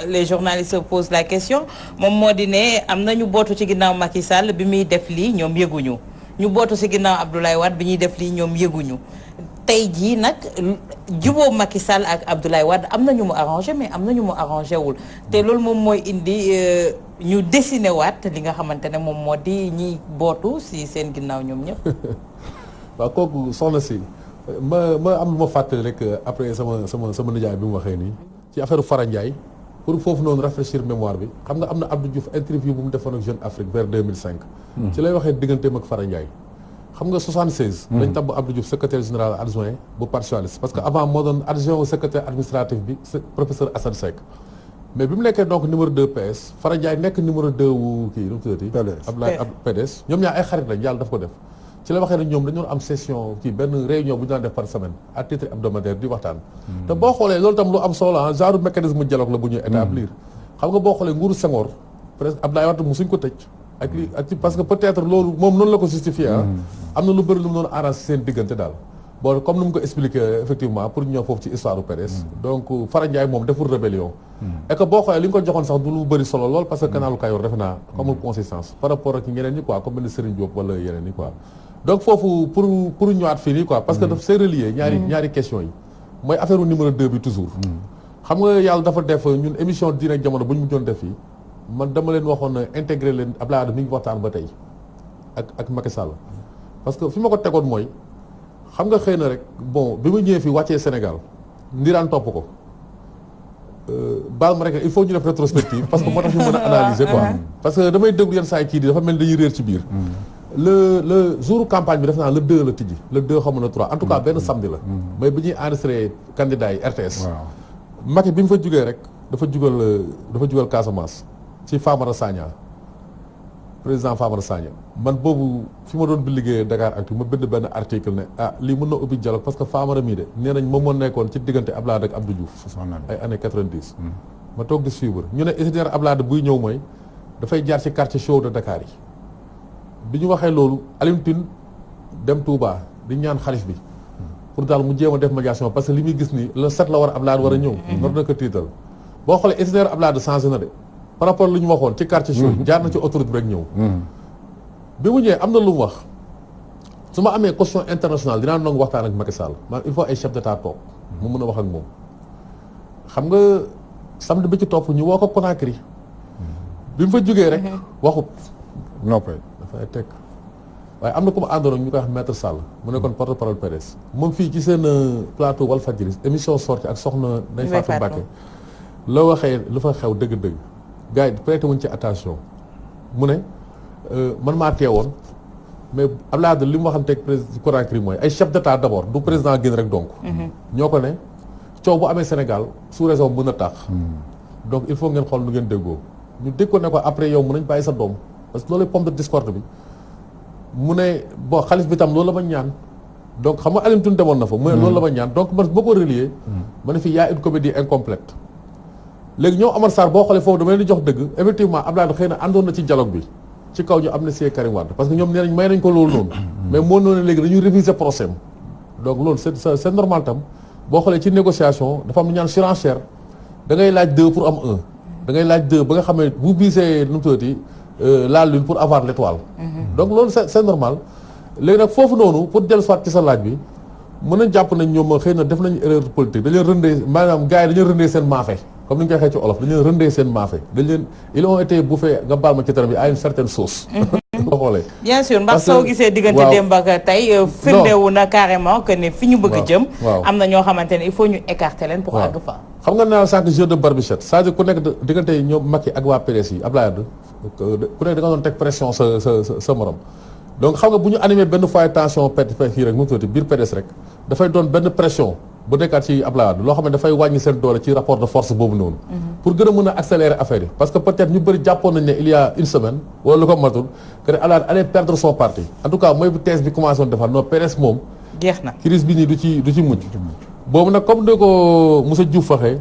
les journalistes posent la question moom moo di ne am na ñu bootu ci ginnaaw Macky Sall bi muy def lii ñoom yëguñu ñu bootu ci ginnaaw Abdoulaye Wade bi ñuy def lii ñoom yëguñu tey jii nag juboo Macky Sall ak Abdoulaye Wade am na ñu mu arrangé mais am na ñu mu arrangé wul te loolu moom mooy indi ñu dessiné waat li nga xamante ne moom moo di ñiy bootu si seen ginnaaw ñoom ñëpp. waaw kooku soxna si ma am lu ma fàttali rek après sama nijaay bi mu waxee nii ci affaire Fara Ndiaye pour foofu noonu rafraîchir mémoire bi xam nga am na Abdou Diouf interview bu mu defoon ak Jeune Afrique vers 2005. ci lay waxee digganteem ak Fara Ndiaye. xam nga 76. dañ tabb Abdou Diouf secrétaire général adjoint bu parti socialiste parce que avant moo doon adjoint au secrétaire administratif bi professeur Assane Seck mais bi mu nekkee donc numéro 2 PS Fara Ndiaye nekk numéro 2 wu kii nu mu tuddati Abdoulaye PDS ñoom ñaar ay xarit lañ yàlla daf ko def ci la waxee ne ñoom dañoo am session kii benn réunion bu ñu daan def par semaine à titre hebdomadaire di waxtaan te boo xoolee loolu tam lu am solo ah genre mécanisme dialogue la bu ñuy établir xam nga boo xoolee nguuru Senghor presque Abdoulaye Wade musuñ ko tëj ak parce que peut-être loolu moom noonu la ko justifié am na lu bëri lu mu doon arrangé seen diggante daal bon comme ni mu ko expliqué effectivement pour ñëw foofu ci histoire du PDS donc Fara Ndiaye moom deful rébellion et que boo xoolee li nga ko joxoon sax du lu bëri solo lool parce que kanalu Kayor defe naa amul consistance par rapport ak ñeneen ñi quoi comme ni Serigne Diop wala yeneen ñi quoi donc foofu pour ñëwaat fii nii quoi parce que daf c'est relié ñaari question yi mooy affaire numéro 2 bi toujours xam nga yàlla dafa def ñun émission Diine ak Jamono bu ñu mujjoon def fii man dama leen waxoon ne intégré leen Abdoulaye Wade mi ngi waxtaan ba tey ak Macky Sall parce que fi ma ko tegoon mooy xam nga xëy na rek bon bi mu ñëwee fii wàccee Sénégal ndiraan topp ko baal ma rek il faut ñu def rétrospective parce que moo tax ñu mën a analyser quoi parce que damay déglu yenn saa yi kii di dafa mel ni dañuy réer ci biir le jour campagne bi def naa le 2 la tijji le 2 xam na le 3 en tout cas benn samedi la mais bi ñuy enregistré candidat yi RTS Macky bi mu fa jugee rek dafa jugal Casamance ci Famara Sagna président Famara Sagna man boobu fi ma doon bi liggéeyee Dakar Actu ma bind benn article ne lii mën na ubbi dialogue parce que Famara mii de nee nañ moom moo nekkoon ci diggante Abdoulaye ak Abdou Diouf ay années 90 ma toog di suivre ñu ne itinéraire Abdoulaye buy ñëw mooy dafay jaar ci quartier chaud de Dakar yi bi ñu waxee loolu Alioune Tine dem Touba di ñaan xalif bi pour daal mu jéem a def médiation parce que li muy gis ni le 7 la war Abdoulaye war a ñëw nar na ko tiital boo xoolee itinéraire Abdoulaye changé na de par rapport lu ñu waxoon ci quartier chaud jaar na ci autoroute bi rek ñëw bi mu ñëwee am na lu mu wax su ma amee caution internationale dinaa nangu waxtaan ak Macky Sall maanaam il faut ay chef d'état toog mu mën a wax ak moom xam nga samedi bi ci topp ñu woo ko Conakry bi mu fa jógee rek waxut noppay dafay teg waaye am na ku ma àndoon ñu koy wax maître Sall mu nekkoon porte-parole PDS moom fii ci seen plateau Walfadjri émission sortie ak soxna Ndeye Fatou Mbacké la waxee lu fa xew dëgg-dëgg gars yi prêté wuñ ci attention mu ne man maa teewoon mais Abdoulaye Wade li mu waxanteeg président Conakry mooy ay chef d'état d'abord du président génn rek donc ñoo ko ne coow bu amee Sénégal sous raison mën a tax donc il faut ngeen xool nu ngeen déggoo ñu dégg ko ne ko après yow mën nañ bàyyi sa doom parce que loolu pomme de discorde bi mu ne bon xalif bi tam loolu la ma ñaan donc xam nga Alioune Tine demoon na fa mu ne loolu la ma ñaan donc man boo ko relier ma ne fii y a une comédie incomplète léegi ñoom Amar Sarr boo xoolee foofu dama leen di jox dëgg effectivement Abdoulaye xëy na àndoon na ci dialogue bi ci kaw ñu amnistie Karim Wade parce que ñoom nee nañ may nañ ko loolu noonu mais moo noonu léegi dañuy réviser procès donc loolu c'est normal tam boo xoolee ci négociation dafa am lu ñaan surenchère da ngay laaj 2 pour am 1 da ngay laaj 2 ba nga xam ne bu visé nu mu tuddati la lune pour avoir l'étoile donc loolu c'est normal léegi nag foofu noonu pour dellu soit ci sa laaj bi mën nañ jàpp nañ ñoom xëy na def nañu erreur politique dañ leen rëndee maanaam gars yi dañu leen rëndee seen maafe comme ni ñu koy waxee ci olof dañu leen rëndee seen maafe dañ leen ils ont été bouffés nga baal ma ci terme bi à une certaine sauce boo xoolee bien sûr ndax soo gisee diggante démb ak tey firndewu na carrément que ne fi ñu bëgg jëm am na ñoo xamante ne il faut ñu écarter leen pour àgg fa xam nga naa sànq jeu de barbichette c'est-à-dire ku nekk diggante ñoom Macky ak waa PDS yi Abdoulaye Wade ku nekk da nga doon teg pression sa morom donc xam nga bu ñu animé benn fois tension kii rek mu tuuti biir PDS rek dafay doon benn pression bu nekkaat ci Abdoulaye Wade loo xam ne dafay wàññi seen doole ci rapport de force boobu noonu pour gën a mën a accélérer affaire yi parce que peut-être ñu bëri jàppoon nañ ne il y a une semaine wala lu ko matul que ne Abdoulaye Wade allait perdre son parti en tout cas mooy bu thèse bi commencé woon defar non PDS moom jeex na crise bi nii du ci mucc boobu nag comme ni ko Moussa Diouf waxee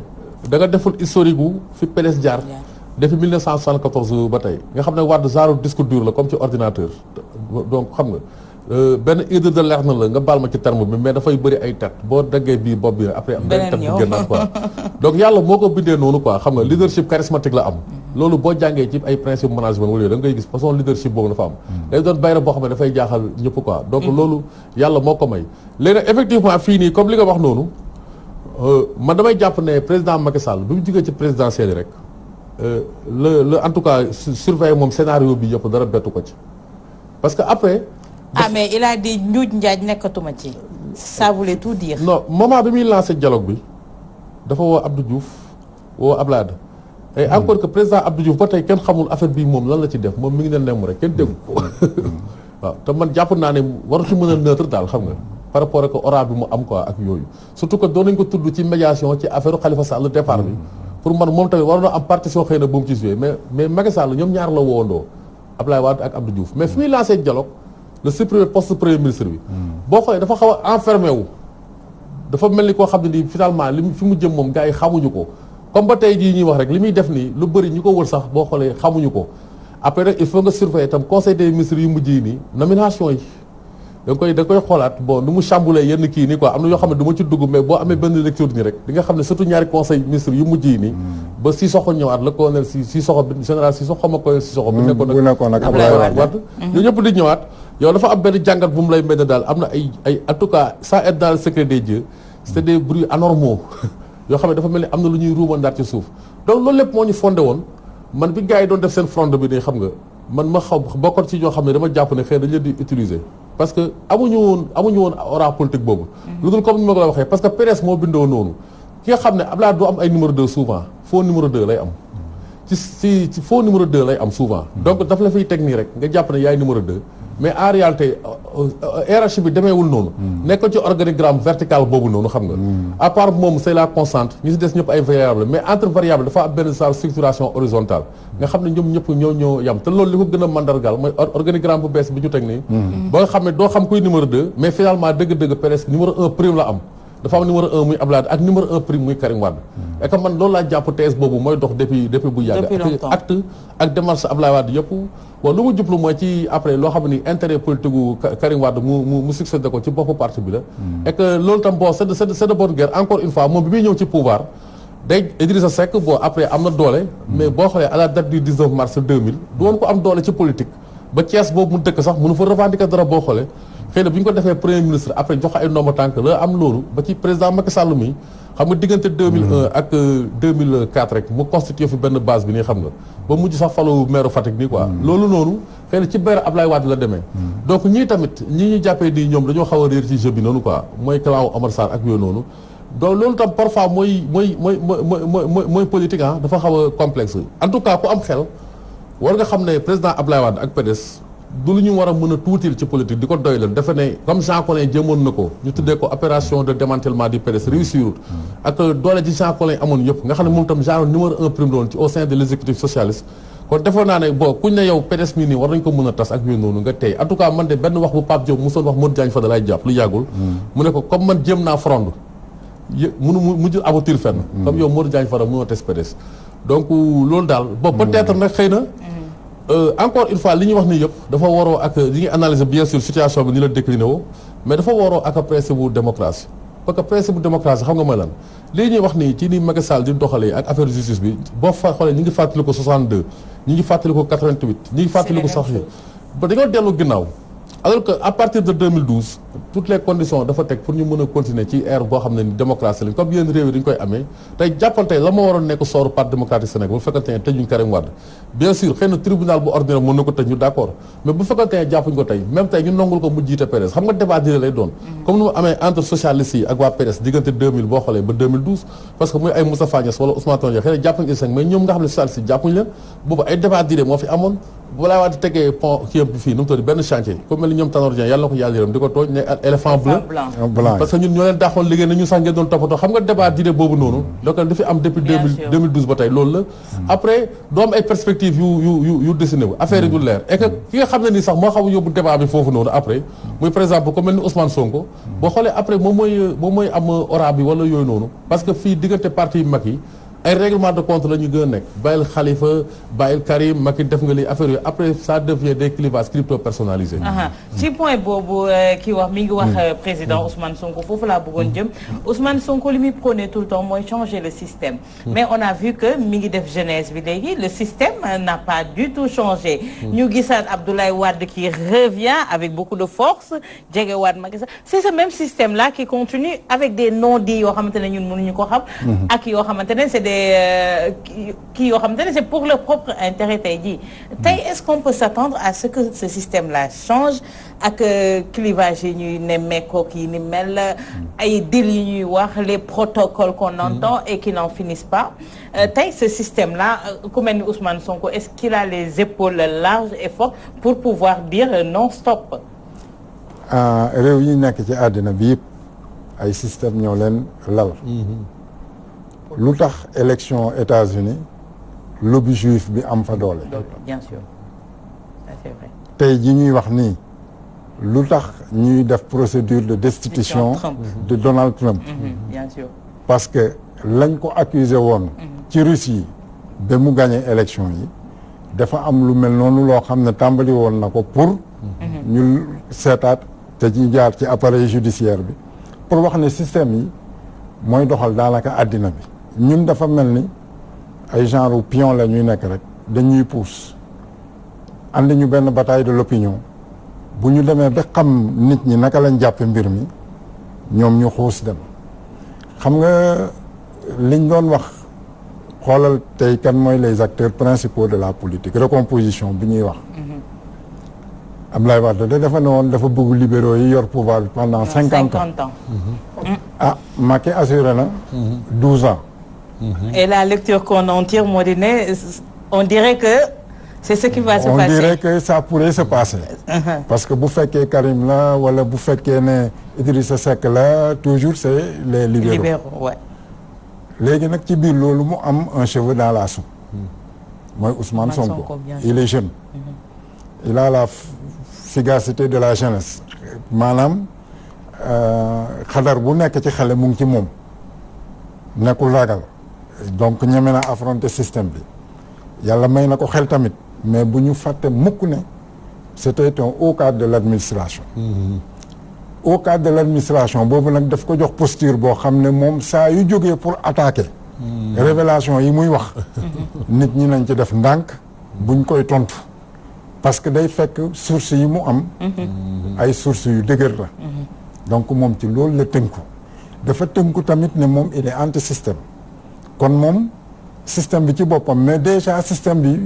da nga deful historique gu fi PDS jaar depuis 1974 ba tey nga xam ne Wade genre disque dur la comme ci ordinateur donc xam nga benn hydre de lerne la nga baal ma ci terme bi mais dafay bëri ay tet boo daggee bii bopp bi après am benn tet bu génnaat quoi donc yàlla moo ko bindee noonu quoi xam nga leadership charismatique la am loolu boo jàngee ci ay principe management wala yooyu da ngay gis façon leadership boobu dafa am day doon bayra boo xam ne dafay jaaxal ñëpp quoi donc loolu yàlla moo ko may léegi nag effectivement fii nii comme li nga wax noonu man damay jàpp ne président Macky Sall bi mu jógee ci présidentielle rek le en tout cas surveiller moom scénario bi yëpp dara bettu ko ci parce que après mais il a dit njuuj njaaj nekkatuma ci ça voulait tout dire non moment bi muy lancé dialogue bi dafa woo Abdou Diouf woo Abdoulaye Wade et encore que président Abdou Diouf ba tey kenn xamul affaire bii moom lan la ci def moom mi ngi ne nemm rek kenn déggu ko waaw te man jàpp naa ne waru ci mën a neutre daal xam nga par rapport ak oral bi mu am quoi ak yooyu surtout que doon nañ ko tudd ci médiation ci affaire Khalifa Sall départ bi pour man moom tamit waroon na am partition xëy na bu mu ci joué mais Macky Sall ñoom ñaar la woowandoo Abdoulaye Wade ak Abdou Diouf mais fi muy lancé dialogue le supprimer poste premier ministre bi boo xoolee dafa xaw a enfermé wu dafa mel ni koo xam ne nii finalement li fi mu jëm moom gars yi xamuñu ko comme ba tey jii ñuy wax rek li muy def nii lu bëri ñu ko wër sax boo xoolee xamuñu ko après nag il faut nga surveiller itam conseil des ministres yu mujj yi nii nomination yi da nga koy xoolaat bon nu mu chamboulé yenn kii nii quoi am na yoo xam ne du ma ci dugg mais boo amee benn lecture nii rek di nga xam ne surtout ñaari conseil ministres yu mujj yi nii ba Sissoko ñëwaat la colonel Sissoko bi général Sissoko xama ko Sissoko bi nekkoon ak Abdoulaye Wade yooyu ñëpp di ñëwaat yow dafa am benn jàngat bu mu lay mel ne daal am na ay en tout cas sans être dans le secret des dieux c'est des bruits anormaux yoo xam ne dafa mel ni am na lu ñuy ruumandaat ci suuf donc loolu lépp moo ñu fondé woon man bi gars yi doon def seen fronde bi nii xam nga man ma xaw bokkoon ci ñoo xam ne dama jàpp ne xëy dañ leen di utiliser parce que amuñu woon aura politique boobu lu dul comme ni ma ko la waxee parce que PDS moo bindoo noonu ki nga xam ne Abdoulaye du am ay numéro 2 souvent faux numéro 2 lay am ci faux numéro 2 lay am souvent donc daf la fay teg nii rek nga jàpp ne yaay numéro 2 mais en réalité hiérarchie bi demeewul noonu nekk ci organigramme vertical boobu noonu xam nga à part moom c'est la constante ñu si des ñëpp ay variable mais entre variable dafa am benn genre structuration horizontale nga xam ne ñoom ñëpp ñoo yam te loolu li ko gën a mandargaal mooy organigramme bu bees bi ñu teg nii ba nga xam ne doo xam kuy numéro 2 mais finalement dëgg-dëgg presque numéro 1 prime la am dafa am numéro 1 muy Abdoulaye ak numéro 1 prime muy Karim Wade et que man loolu laa jàpp thèse boobu mooy dox depuis bu yàgg acte ak démarche Abdoulaye Wade yëpp bon lu mu jublu mooy ci après loo xam ne intérêt politique gu Karim Wade mu succédé ko ci boppu parti bi la et que loolu tam bon c'est de bonne guerre encore une fois moom bi muy ñëw ci pouvoir day Idrissa Seck bon après am na doole mais boo xoolee à la date du 19 mars 2000 du woon ko am doole ci politique ba Thiès boobu mu dëkk sax mënu fa revendiquer dara boo xoolee xëy na bu ñu ko defee premier ministre après jox ay ndomba tànk la am loolu ba ci président Macky Sall mi xam nga diggante 2001 ak 2004 rek mu constitué fi benn base bi nii xam nga ba mujj sax falu maire Fatick nii quoi loolu noonu xëy na ci biir Ablaye Wade la demee donc ñii tamit ñi ñu jàppee di ñoom dañoo xaw a réer ci jeu bi noonu quoi mooy clan Omar Sarr ak yooyu noonu donc loolu tam parfois mooy politique ah dafa xaw a complexe en tout cas ku am xel war nga xam ne président Ablaye Wade ak PDS du lu ñu war a mën a tuutil ci politique di ko doy leen dafa ne comme Jean Collin jëmoon na ko ñu tuddee ko opération de démantèlement du PDS réussirut ak doole ji Jean Collin amoon yëpp nga xam ne moom tam genre numéro 1 prime doon ci au sein de l'exécutif socialiste kon defoon naa ne bon kuñ ne yow PDS mii nii war nañ ko mën a tas ak yooyu noonu nga tey en tout cas man de benn wax bu Pape Diop mosoon wax Modou Diagne Fada laay jàpp lu yàggul mu ne ko comme man jéem naa fronde mujjul aboutir fenn comme yow Modou Diagne Fada mënoo tes PDS donc loolu daal bon peut-être nag xëy na encore une fois li ñuy wax nii yëpp dafa waroo ak li ñuy analyser bien sûr situation bi ni la décliné woo mais dafa waroo ak principe bu démocratie parce que principe bu démocratie xam nga mooy lan lii ñuy wax nii ci ni Macky Sall di doxalee ak affaire justice bi boo fa xoolee ñi ngi fàttali ko 62 ñi ngi fàttali ko 88 ñi ngi fàttali ko sax yi ba dañoo dellu ginnaaw alors que à partir de 2012 toutes les conditions dafa teg pour ñu mën a continuer ci ère boo xam ne ni démocratie lañ comme yenn réew yi dañu koy amee tey jàppal tey la ma waroon nekk sooru parti démocratique Sénégal bu fekkante ne tëjuñ Karim Wade bien sûr xëy na tribunal bu ordinaire mën na ko tëj ñu d'accord mais bu fekkante ne jàppuñ ko tey même tey ñu nongul ko mu jiite PDS xam nga débat direct lay doon comme ni mu amee entre socialistes yi ak waa PDS diggante 2000 boo xoolee ba 2012 parce que muy ay Moustapha Niasse wala Ousmane Tanor Dieng xëy na jàpp nañ mais ñoom nga xam ne socialistes yi jàppuñ leen boobu ay débat direct moo fi amoon balaa waa di tegee pont kii bi fii nu mu tudd benn chantier comme mel ni ñoom Tanor Dieng yàlla na ko yàlla yërëm di ko tooñ ne éléphant blanc parce que ñun ñoo leen daaxoon liggéey na ñu sax ngeen doon toppatoo xam nga débat d'idée boobu noonu donc dafi am depuis 2012 ba tey loolu la après doo am ay perspectives yu dessiné wu affaire yi du leer et que ki nga xam ne nii sax moo xam yóbbu débat bi foofu noonu après muy par exemple comme mel ni Ousmane Sonko boo xoolee après moom mooy am ora bi wala yooyu noonu parce que fii diggante parti yu mag yi ay règlement de compte la ñu gën a nekk bàyyil Khalifa bàyyil Karim Macky def nga li affaire yooyu après ça devient des clivages crypto personnalisés. ci point boobu kii wax mi ngi wax président Ousmane Sonko foofu laa bëggoon jëm Ousmane Sonko li muy prôné tout le temps mooy changer le système. mais on a vu que mi ngi def jeunesse bi léegi le système n'a pas du tout changé. ñu gisaat Abdoulaye Wade qui revient avec beaucoup de force jege Wade Macky Sall c'est ce même système là qui continue avec des non-dits yoo xamante ne ñun mënuñu ko xam. ak yoo xamante ne c'est kii yoo xamante ne c'est pour leur propre intérêt tey jii tey est-ce qu'on peut s'attendre à ce que ce système-là change ak clivage yi ñuy nemmeekoo yi ni mel ay dil yi ñuy wax les protocoles qu'on entend et qui n'en finissent pas tey ce système-là ku mel ni Ousmane Sonko est-ce qu'il a les épaules larges et fortes pour pouvoir dire non stop réew yi nekk ci àddina bi yëpp ay système ñoo leen lal lu tax élection États-Unis lobby juif bi am fa doole. bien sûr ça c'est vrai. tey ji ñuy wax nii lu tax ñuy def procédure de destitution de Donald Trump. bien sûr. parce que lañ ko accusé woon. ci Russie ba mu gagné élection yi dafa am lu mel noonu loo xam ne tàmbali woon na ko pour. ñu seetaat te ñu jaar ci appareil judiciaire bi pour wax ne système yi mooy doxal daanaka àddina bi. ñun dafa mel ni ay genre pion la ñuy nekk rek dañuy pousse andi ñu benn bataille de l'opinion bu ñu demee ba xam nit ñi naka lañ jàppe mbir mi ñoom ñu xuus dem xam nga liñ doon wax xoolal tey kan mooy les acteurs principaux de la politique recomposition bi ñuy wax Abdoulaye Wade dafa ne woon dafa bëgg libéraux yi yor pouvoir bi pendant 50 ans. Ah Macky assuré na 12 ans. Et la lecture qu'on en tire moo di ne on dirait que c'est ce qui va se passer. On dirait que ça pourrait se passer. Parce que bu fekkee Karim la wala bu fekkee ne Idrissa Seck la toujours c'est les libéraux. Libéraux, ouais. léegi nag ci biir loolu mu am un cheveu dans la soupe. mooy Ousmane Sonko il est jeune. il a la fugacité de la jeunesse. maanaam xadar bu nekk ci xale mu ngi ci moom nekkul ragal. donc ñeme na affronter système bi yàlla may na ko xel tamit mais bu ñu fàtte mukk ne c'était un haut cadre de l'administration. haut cadre de l'administration boobu nag daf ko jox posture boo xam ne moom saa yu jógee pour attaquer. révélation yi muy wax. nit ñi nañ ci def ndànk buñ koy tontu parce que day fekk sources yi mu am. ay sources yu dëgër la. donc moom ci loolu la tënku dafa tënku tamit ne moom il est anti-système. kon moom système bi ci boppam mais déjà système bi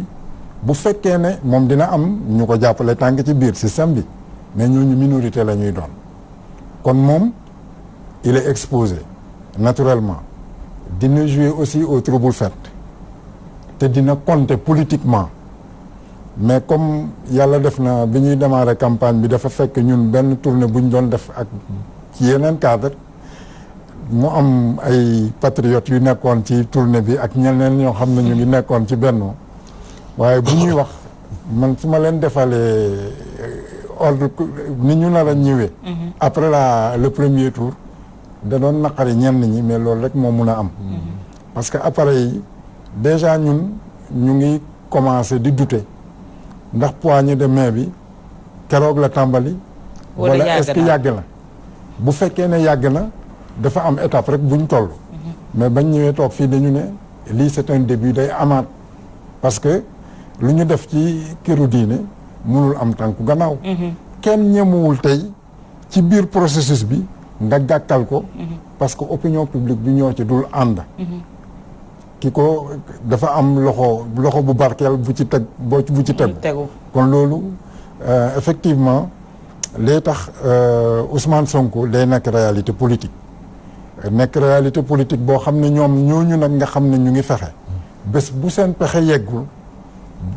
bu fekkee ne moom dina am ñu ko jàppale tànk ci biir système bi mais ñooñu minorité la ñuy doon kon moom il est exposé naturellement dina jouer aussi au trouble fête te dina compter politiquement mais comme yàlla def na bi ñuy démarrer campagne bi dafa fekk ñun benn tournée bu ñu doon def ak ci yeneen cadre mu am ay patriotes yu nekkoon ci tournée bi ak ñeneen ñoo xam ne ñu ngi nekkoon ci Benno waaye bu ñuy wax man su ma leen defalee ordre ni ñu nar a ñëwee. après le premier tour da doon naqari ñenn ñi mais loolu rek moo mun a am. parce que appareil yi déjà ñun ñu ngi commencer di douter ndax poignée de main bi keroog la tàmbali. wala est-ce que yàgg na. bu fekkee ne yàgg na dafa am étape rek buñ toll. mais bañ ñëwee toog fii dañu ne lii c'est un début day amaat parce que lu ñu def ci këru diine mënul am tànku gannaaw. kenn ñemewul tey ci biir processus bi nga gàkkal ko. parce que opinion publique bi ñoo ci dul ànd. ki ko dafa am loxo bu barkeel bu ci tegu. kon loolu effectivement lay tax Ousmane Sonko day nekk réalité politique. nekk réalité politique boo xam ne ñoom ñooñu nag nga xam ne ñu ngi fexe bés bu seen pexe yeggul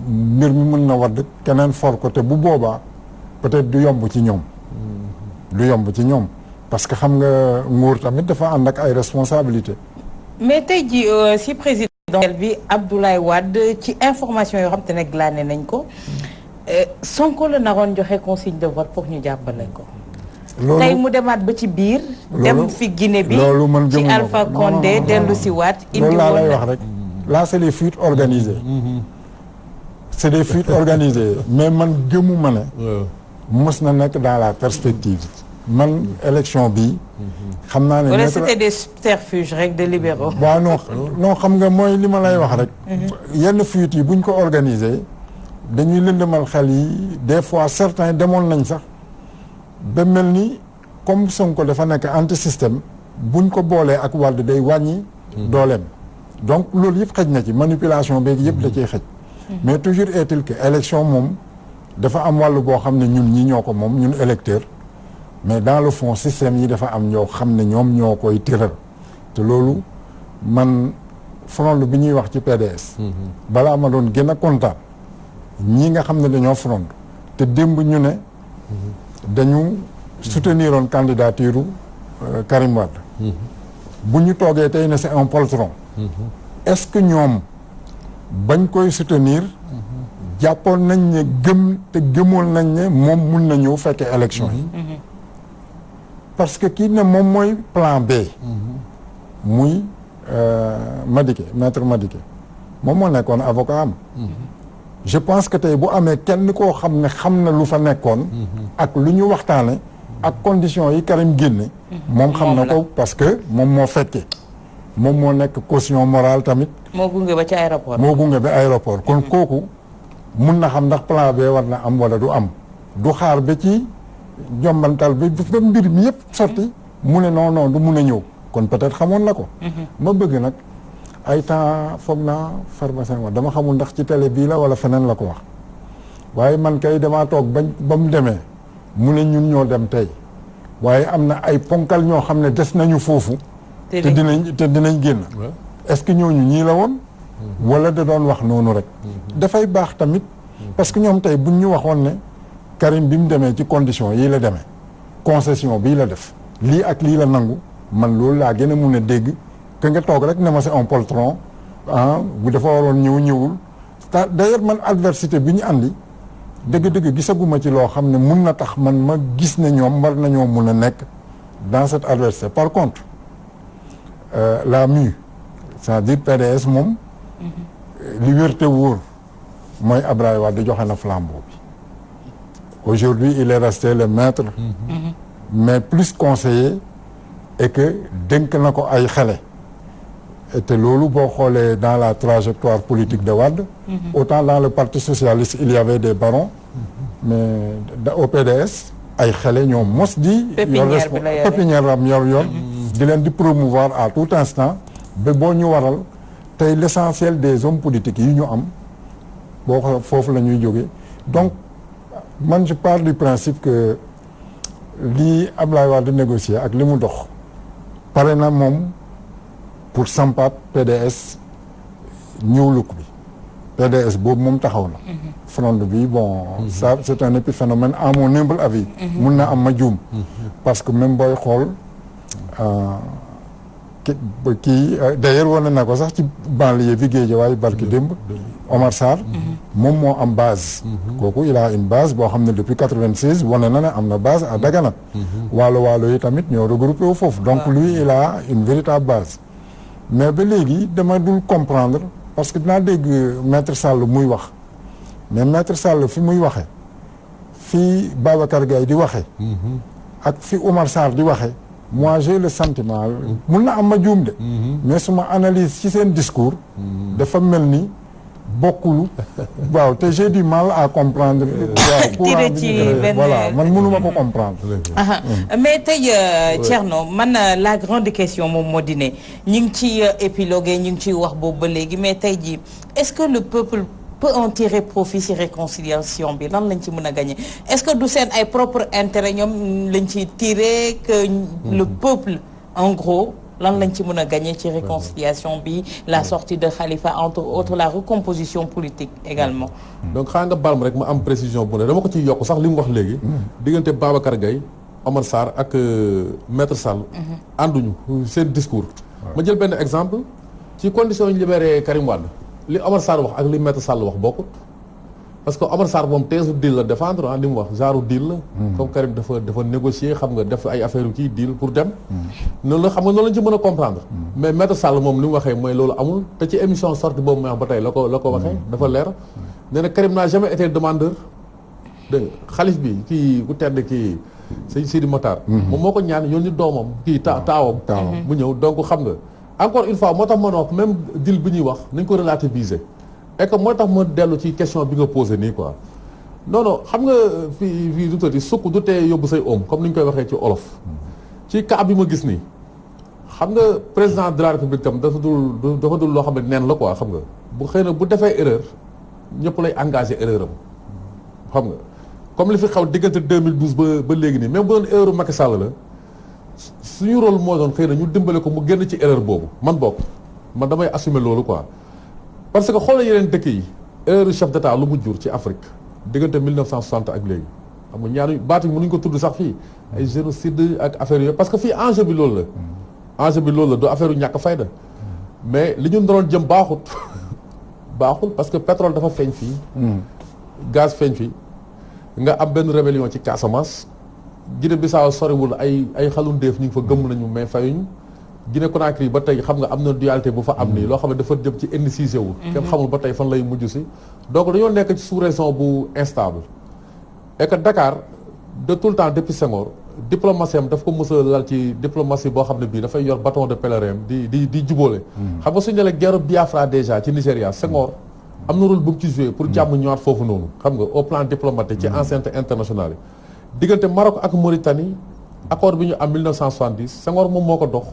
mbir mi mën na wadd keneen for ko te bu boobaa peut-être du yomb ci ñoom. du yomb ci ñoom parce que xam nga nguur tamit dafa ànd ak ay responsabilités. mais tey ji si présidentielle bi Abdoulaye Wade ci information yoo xam te ne glané nañ ko Sonko la naroon joxe consigne de vote pour ñu jàppale ko. loolu tey mu demaat ba ci biir. dem fi Guinée bi loolu man ci Alpha Condé dellu si waat. indi loolu laa lay wax rek là c'est les fuites organisées. c'est des fuites organisées mais man gëmuma ne. mës na nekk dans la perspective. man élection bi xam naa ne. wala c'était des subterfuges rek de libéraux. waaw non xam nga mooy li ma lay wax rek. yenn fuites yi buñ ko organiser dañuy lëndëmal xel yi des fois certains demoon nañ sax. ba mel ni comme Sonko dafa nekk anti système buñ ko boolee ak Wade day wàññi dooleem donc loolu yëpp xëj na ci manipulation beeg yëpp da ciy xëj mais toujours est-il que élection moom dafa am wàllu boo xam ne ñun ñi ñoo ko moom ñun électeur mais dans le fond système yi dafa am ñoo xam ne ñoom ñoo koy tëral te loolu man front bi ñuy wax ci PDS balaa ma doon gën a kontaan ñi nga xam ne dañoo front te démb ñu ne dañu soutenir oon candidature Karim Wade bu ñu toogee tey ne c'est un poltron est-ce que ñoom bañ koy soutenir jàppoon nañ ne gëmoon nañ ne moom mun na ñëw fekkee élection yi parce que kii ne moom mooy plan B muy Madické maître Madické moom moo nekkoon avocat am je pense que tey bu amee kenn koo xam ne xam na lu fa nekkoon ak lu ñu waxtaane ak conditions yi Karim génne moom xam na ko parce que moom moo fekkee moom moo nekk caution morale tamit moo gunge ba ci aéroport kon kooku mun na xam ndax plan B war na am wala du am du xaar ba ci jombantal bi ba mbir mi yëpp sotti mu ne non du mun a ñëw kon peut-être xamoon na ko ma bëgg nag ay temps foog naa pharmacien wa dama xamul ndax ci télé bii la wala feneen la ko wax waaye man kay damaa toog ba mu demee mu ne ñun ñoo dem tey waaye am na ay ponkal ñoo xam ne des nañu foofu te dinañ génn est-ce que ñooñu ñii la woon wala da doon wax noonu rek dafay baax tamit parce que ñoom tey buñ ñu waxoon ne Karim bi mu demee ci condition yii la demee concession bii la def lii ak lii la nangu man loolu laa gën a mun a dégg que nga toog rek ne ma c'est un poltron bu dafa waroon ñëwul d'ailleurs man adversité bi ñu andi dëgg-dëgg gisaguma ci loo xam ne mun na tax man ma gis ne ñoom war nañoo mun a nekk dans cette adversité par contre la mue c'est-à-dire PDS moom li wér te wóor mooy Abdoulaye Wade joxe na flambeau bi aujourd'hui il est resté le maître mais plus conseiller et que dénk na ko ay xale te loolu boo xoolee dans la trajectoire politique de Wade autant dans le parti socialiste il y avait des barons mais au PDS ay xale ñoom mos di pépinière am yor di leen di promouvoir à tout instant ba boo ñu waral tey l'essentiel des hommes politiques yi ñu am boo ko foofu la ñuy jógee donc man je pars du principe que lii Ablaye Wade négocier ak li mu dox pare na moom pour sampaat PDS ñëw lukk bi PDS boobu moom taxaw na front bi bon ça c'est un épiphénomène à mon humble avis mun na am ma juum parce que même booy xool kii d'ailleurs wane na ko sax ci banlieue bi Guédiawaye barki démb Omar Sarr moom moo am base kooku il a une base boo xam ne depuis 96 wane na ne am na base à Dagana waalo yi tamit ñoo regroupé wu foofu donc lui il a une véritable base mais ba léegi dama dul comprendre parce que dinaa dégg maître Sall muy wax mais maître Sall fi muy waxe fi Babacar Gaye di waxe ak fi Oumar Sarr di waxe moi j'ai le sentiment mun na am ma juum de mais suma analyse ci seen discours dafa mel ni bokkul waaw te j'ai du mal à comprendre waaw courant bi voilà man mënuma ko comprendre mais tey Thierno man la grande question moom moo di ne ñu ngi ci épilogué ñu ngi ciy wax boobu ba léegi mais tey jii est-ce que le peuple peut en tirer profit ci réconciliation bi lan lañ ci mën a gagner est-ce que du seen ay propre intérêt ñoom lañ ci tirer que le peuple en gros lan lañ ci mën a gagner ci réconciliation bi la sortie de Khalifa entre autres la recomposition politique également donc xaa nga balm rek ma am précision bu ne dama ko ciy yokk sax li mu wax léegi diggante Babacar Gaye Omar Sarr ak Maître Sall ànduñu seen discours ma jël benn exemple ci condition ñu libéré Karim Wade li Omar Sarr wax ak li Maître Sall wax bokkut parce que Omar Sarr moom teesu deal la défendre li mu wax genre deal la comme Karim dafa négocier xam nga def ay affaire yu kii deal pour dem noonu la xam nga noonu lañ ci mën a comprendre mais Maître Sall moom li mu waxee mooy loolu amul te ci émission sortie boobu may wax ba tey la ko waxee dafa leer nee na Karim n'a jamais été demandeur dégg nga xalif bi kii ku tedd kii sëñ Sidi Mokhtar moom moo ko ñaan yoon ni doomam kii taawam mu ñëw donc xam nga encore une fois moo tax ma wax même deal bi ñuy wax nañ ko relativiser et que moo tax ma dellu ci question bi nga posé nii quoi non xam nga fii du tati sukk du tee yóbbu say oom comme ni ñu koy waxee ci olof ci cas bi ma gis nii xam nga président de la république tam dafa dul loo xam ne neen la quoi xam nga bu xëy na bu defee erreur ñëpp lay engagé erreur am xam nga comme li fi xaw diggante 2012 ba léegi nii même bu doon erreur Macky Sall la suñu rôle moo doon xëy na ñu dimbale ko mu génn ci erreur boobu man damay assumer loolu quoi parce que xoolal yeneen dëkk yi erreur chef d'état lu mu jur ci Afrique diggante 1960 ak léegi xam nga ñaari baati mënuñ ko tudd sax fii ay génocide ak affaire yooyu parce que fii enjeu bi loolu la du affaire yu ñàkk fayda mais li ñu doon jëm baaxul parce que pétrole dafa feeñ fii gaz feeñ fii nga am benn rébellion ci Casamance Guinée Bissau soriwul ay xalundeef ñu ngi fa gëmm nañu mais fayuñ Guinée Conakry ba tey xam nga am na dualité bu fa am nii loo xam ne dafa jëm ci indécisé wu kenn xamul ba tey fan lay mujj si donc dañoo nekk ci sous-région bu instable et que Dakar de tout le temps depuis Senghor diplomatie am daf ko mës a lal ci diplomatie boo xam ne bii dafay yor bâton de pèlerin di jubóole xam nga suñu ne la guerre Biafra déjà ci Nigéria Senghor am na rôle bu mu ci joué pour jàmm ñëwaat foofu noonu xam nga au plan diplomatique ci enceinte internationale yi diggante Maroc ak Mauritanie accord bi ñu am 1970 Senghor moom moo ko dox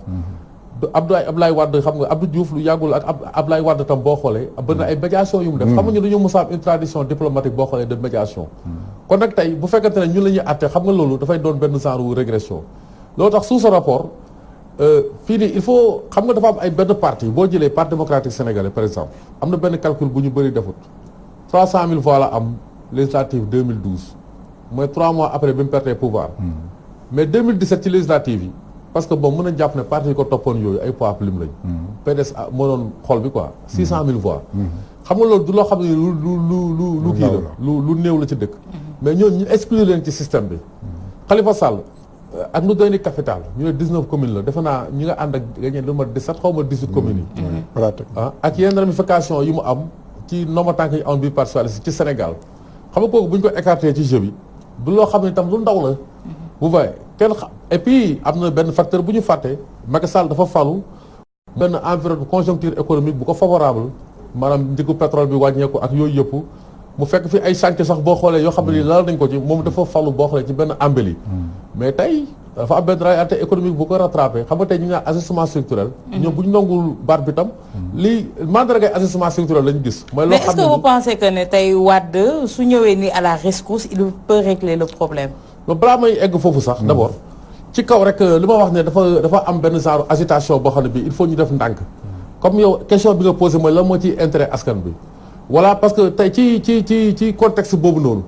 Abdoulaye Wade xam nga Abdou Diouf lu yàggul ak Abdoulaye Wade tam boo xoolee bëri na ay médiation yu mu def xam nga ñu dañoo mos a am une tradition diplomatique boo xoolee de médiation kon nag tey bu fekkente ne ñun la ñuy àtte xam nga loolu dafay doon benn genre régression loolu tax sous ce rapport fii nii il faut xam nga dafa am ay benn parti boo jëlee parti démocratique sénégalais par exemple am na benn calcul bu ñu bëri defut 300 000 voix la am législative 2012 mooy 3 mois après bi mu perdee pouvoir mais 2017 ci législative yi parce que bon mën a jàpp ne parti yi ko toppoon yooyu ay poids plume lañ PDS moo doon xol bi quoi 600 000 voix xam nga loolu du loo xam ne lu kii la lu néew la ci dëkk mais ñooñu ñu exclure leen ci système bi Khalifa Sall ak nu doy ni capital ñu ne 19 communes la defe naa ñi nga ànd ak gagné lu ma 17 xaw ma 18 communes yi ak yenn ramification yi mu am ci nombre tànk yi am bi parti socialiste ci Sénégal xam nga kooku bu ñu ko écarté ci jeu bi du loo xam ne itam lu ndaw la vous voyez kenn et puis am na benn facteur bu ñu fàtte Macky Sall dafa falu benn environnement conjoncture économique bu ko favorable maanaam njëgu pétrole bi wàññeeku ak yooyu yëpp mu fekk fi ay chantier sax boo xoolee yoo xam ne lal nañ ko ci moom dafa falu boo xoolee ci benn embellie mais tey dafa am benn réalité économique bu ko rattrapé xam nga tey ñu ngi naan ajustement structurel ñoom bu ñu nangul baat bi tam lii mandargay ajustement structurel lañu gis mooy loo xam ne mais est-ce que vous pensez que ne tey Wade su ñëwee nii à la rescousse il peut régler le problème donc balaa may egg foofu sax d'abord ci kaw rek li ma wax ne dafa am benn genre agitation boo xam ne bi il faut ñu def ndànk comme yow question bi nga posé mooy lan moo ci intérêt askan bi voilà parce que tey ci contexte boobu noonu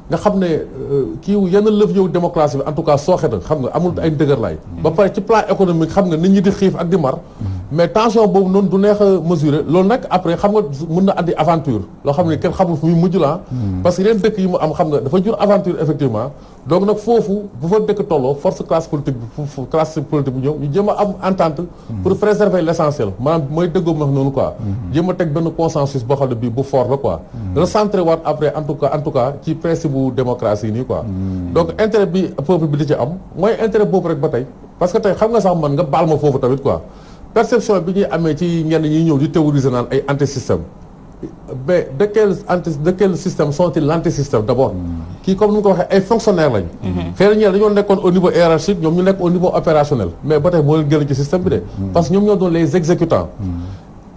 nga xam ne kii yenn levier wu démocratie bi en tout cas sooxe na xam nga amul ay dëgër laay ba pare ci plan économique xam nga nit ñi di xiif ak di mar mais tension boobu noonu du neex a mesurer loolu nag après xam nga mën na andi aventure loo xam ne kenn xamul fu muy mujj la parce que yeneen dëkk yi mu am xam nga dafa jur aventure effectivement donc nag foofu bu fa dëkk tolloo force classe politique bi classe politique bi ñëw ñu jéem a am entente pour préserver l'essentiel maanaam mooy dëggoo ma noonu quoi jéem a teg benn consensus boo xam ne bii bu fort la quoi recentrer waat après en tout cas ci principe bu démocratie nii quoi donc intérêt bi peuple bi di ci am mooy intérêt boobu rek ba tey parce que tey xam nga sax man nga baal ma foofu tamit quoi perception bi ñuy amee ci ñenn ñi ñëw di théoriser naan ay anti-système mais de quel système sont-ils l'anti-système d'abord kii comme ni nga ko waxee ay fonctionnaires lañ xëy na ñeen dañoo nekkoon au niveau hiérarchique ñoom ñu nekk au niveau opérationnel mais ba tey moo leen gën ci système bi de parce que ñoom ñoo doon les exécutants